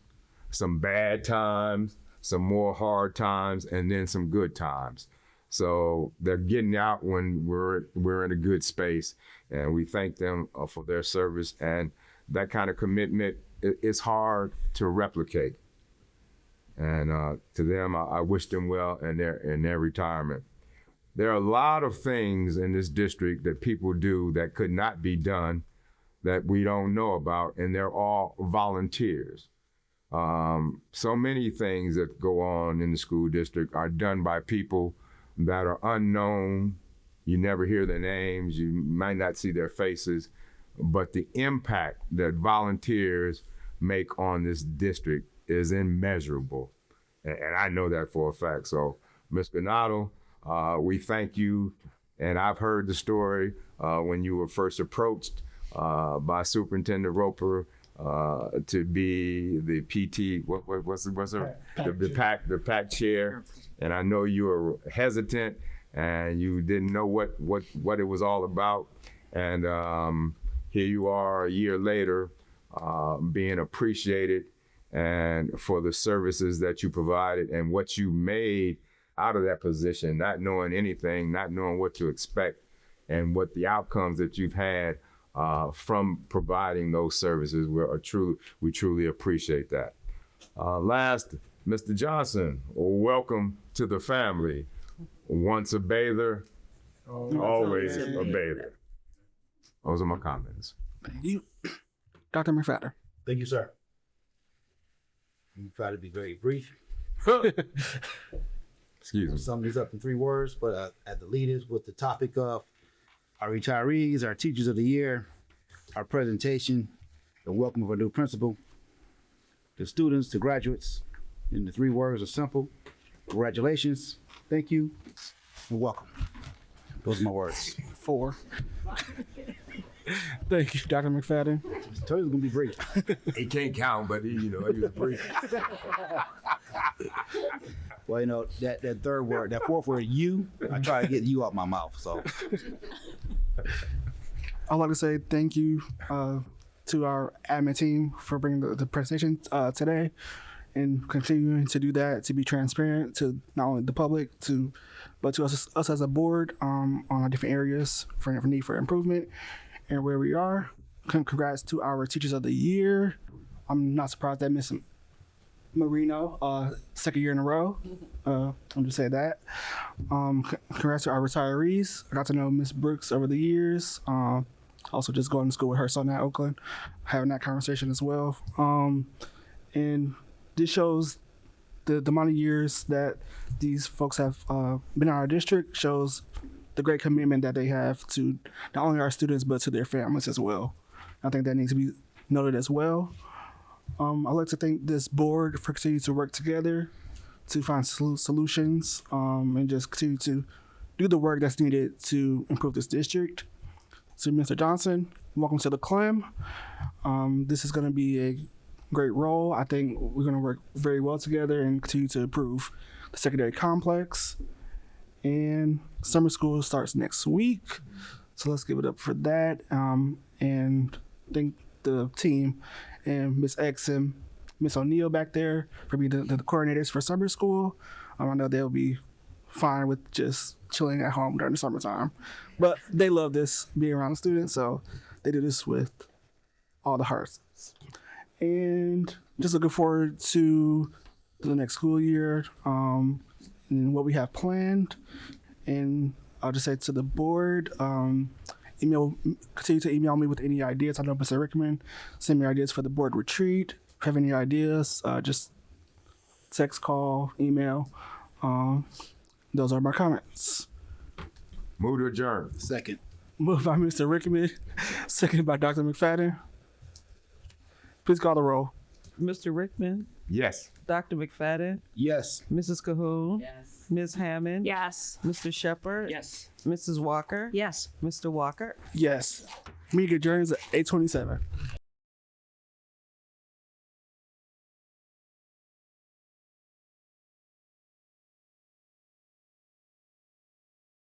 some bad times, some more hard times, and then some good times. So they're getting out when we're in a good space, and we thank them for their service. And that kind of commitment is hard to replicate. And to them, I wish them well in their retirement. There are a lot of things in this district that people do that could not be done that we don't know about, and they're all volunteers. So many things that go on in the school district are done by people that are unknown. You never hear their names, you might not see their faces, but the impact that volunteers make on this district is immeasurable. And I know that for a fact. So, Ms. Ganato, we thank you. And I've heard the story when you were first approached by Superintendent Roper to be the PT, the PAC chair. And I know you were hesitant and you didn't know what it was all about. And here you are a year later, being appreciated and for the services that you provided and what you made out of that position, not knowing anything, not knowing what to expect, and what the outcomes that you've had from providing those services. We truly appreciate that. Last, Mr. Johnson, welcome to the family. Once a bather, always a bather. Those are my comments. Thank you. Dr. McFadden. Thank you, sir. I'm try to be very brief. Excuse me. Sum these up in 3 words, but at the leaders with the topic of our retirees, our teachers of the year, our presentation, the welcome of a new principal, the students, the graduates, and the 3 words are simple. Congratulations, thank you, and welcome. Those are my words. 4. Thank you, Dr. McFadden. I told you it was gonna be brief. He can't count, but he was brief. Well, that 3rd word, that 4th word, you, I try to get you out my mouth, so. I'd like to say thank you to our admin team for bringing the presentation today and continuing to do that, to be transparent to not only the public, but to us as a board on our different areas for need for improvement and where we are. Congrats to our teachers of the year. I'm not surprised that Miss Marino, 2nd year in a row. I'm just say that. Congrats to our retirees. I got to know Miss Brooks over the years. Also just going to school with her son at Oakland, having that conversation as well. And this shows the amount of years that these folks have been in our district, shows the great commitment that they have to not only our students, but to their families as well. I think that needs to be noted as well. I'd like to thank this board for continuing to work together to find solutions and just continue to do the work that's needed to improve this district. To Mr. Johnson, welcome to the Clem. This is going to be a great role. I think we're going to work very well together and continue to improve the secondary complex. And summer school starts next week, so let's give it up for that. And thank the team and Miss X and Miss O'Neill back there for being the coordinators for summer school. I know they'll be fine with just chilling at home during the summertime, but they love this, being around the students, so they do this with all the hearts. And just looking forward to the next school year and what we have planned. And I'll just say to the board, Continue to email me with any ideas. I know Mr. Rickman. Send me ideas for the board retreat. If you have any ideas, just text, call, email. Those are my comments. Move to adjourn. Second. Moved by Mr. Rickman, seconded by Dr. McFadden. Please call the roll. Mr. Rickman, Yes. Dr. McFadden, Yes. Mrs. Cahoon, Yes. Ms. Hammond, Yes. Mr. Shepherd, Yes. Mrs. Walker, Yes. Mr. Walker. Yes. Meeting adjourns at 8:27.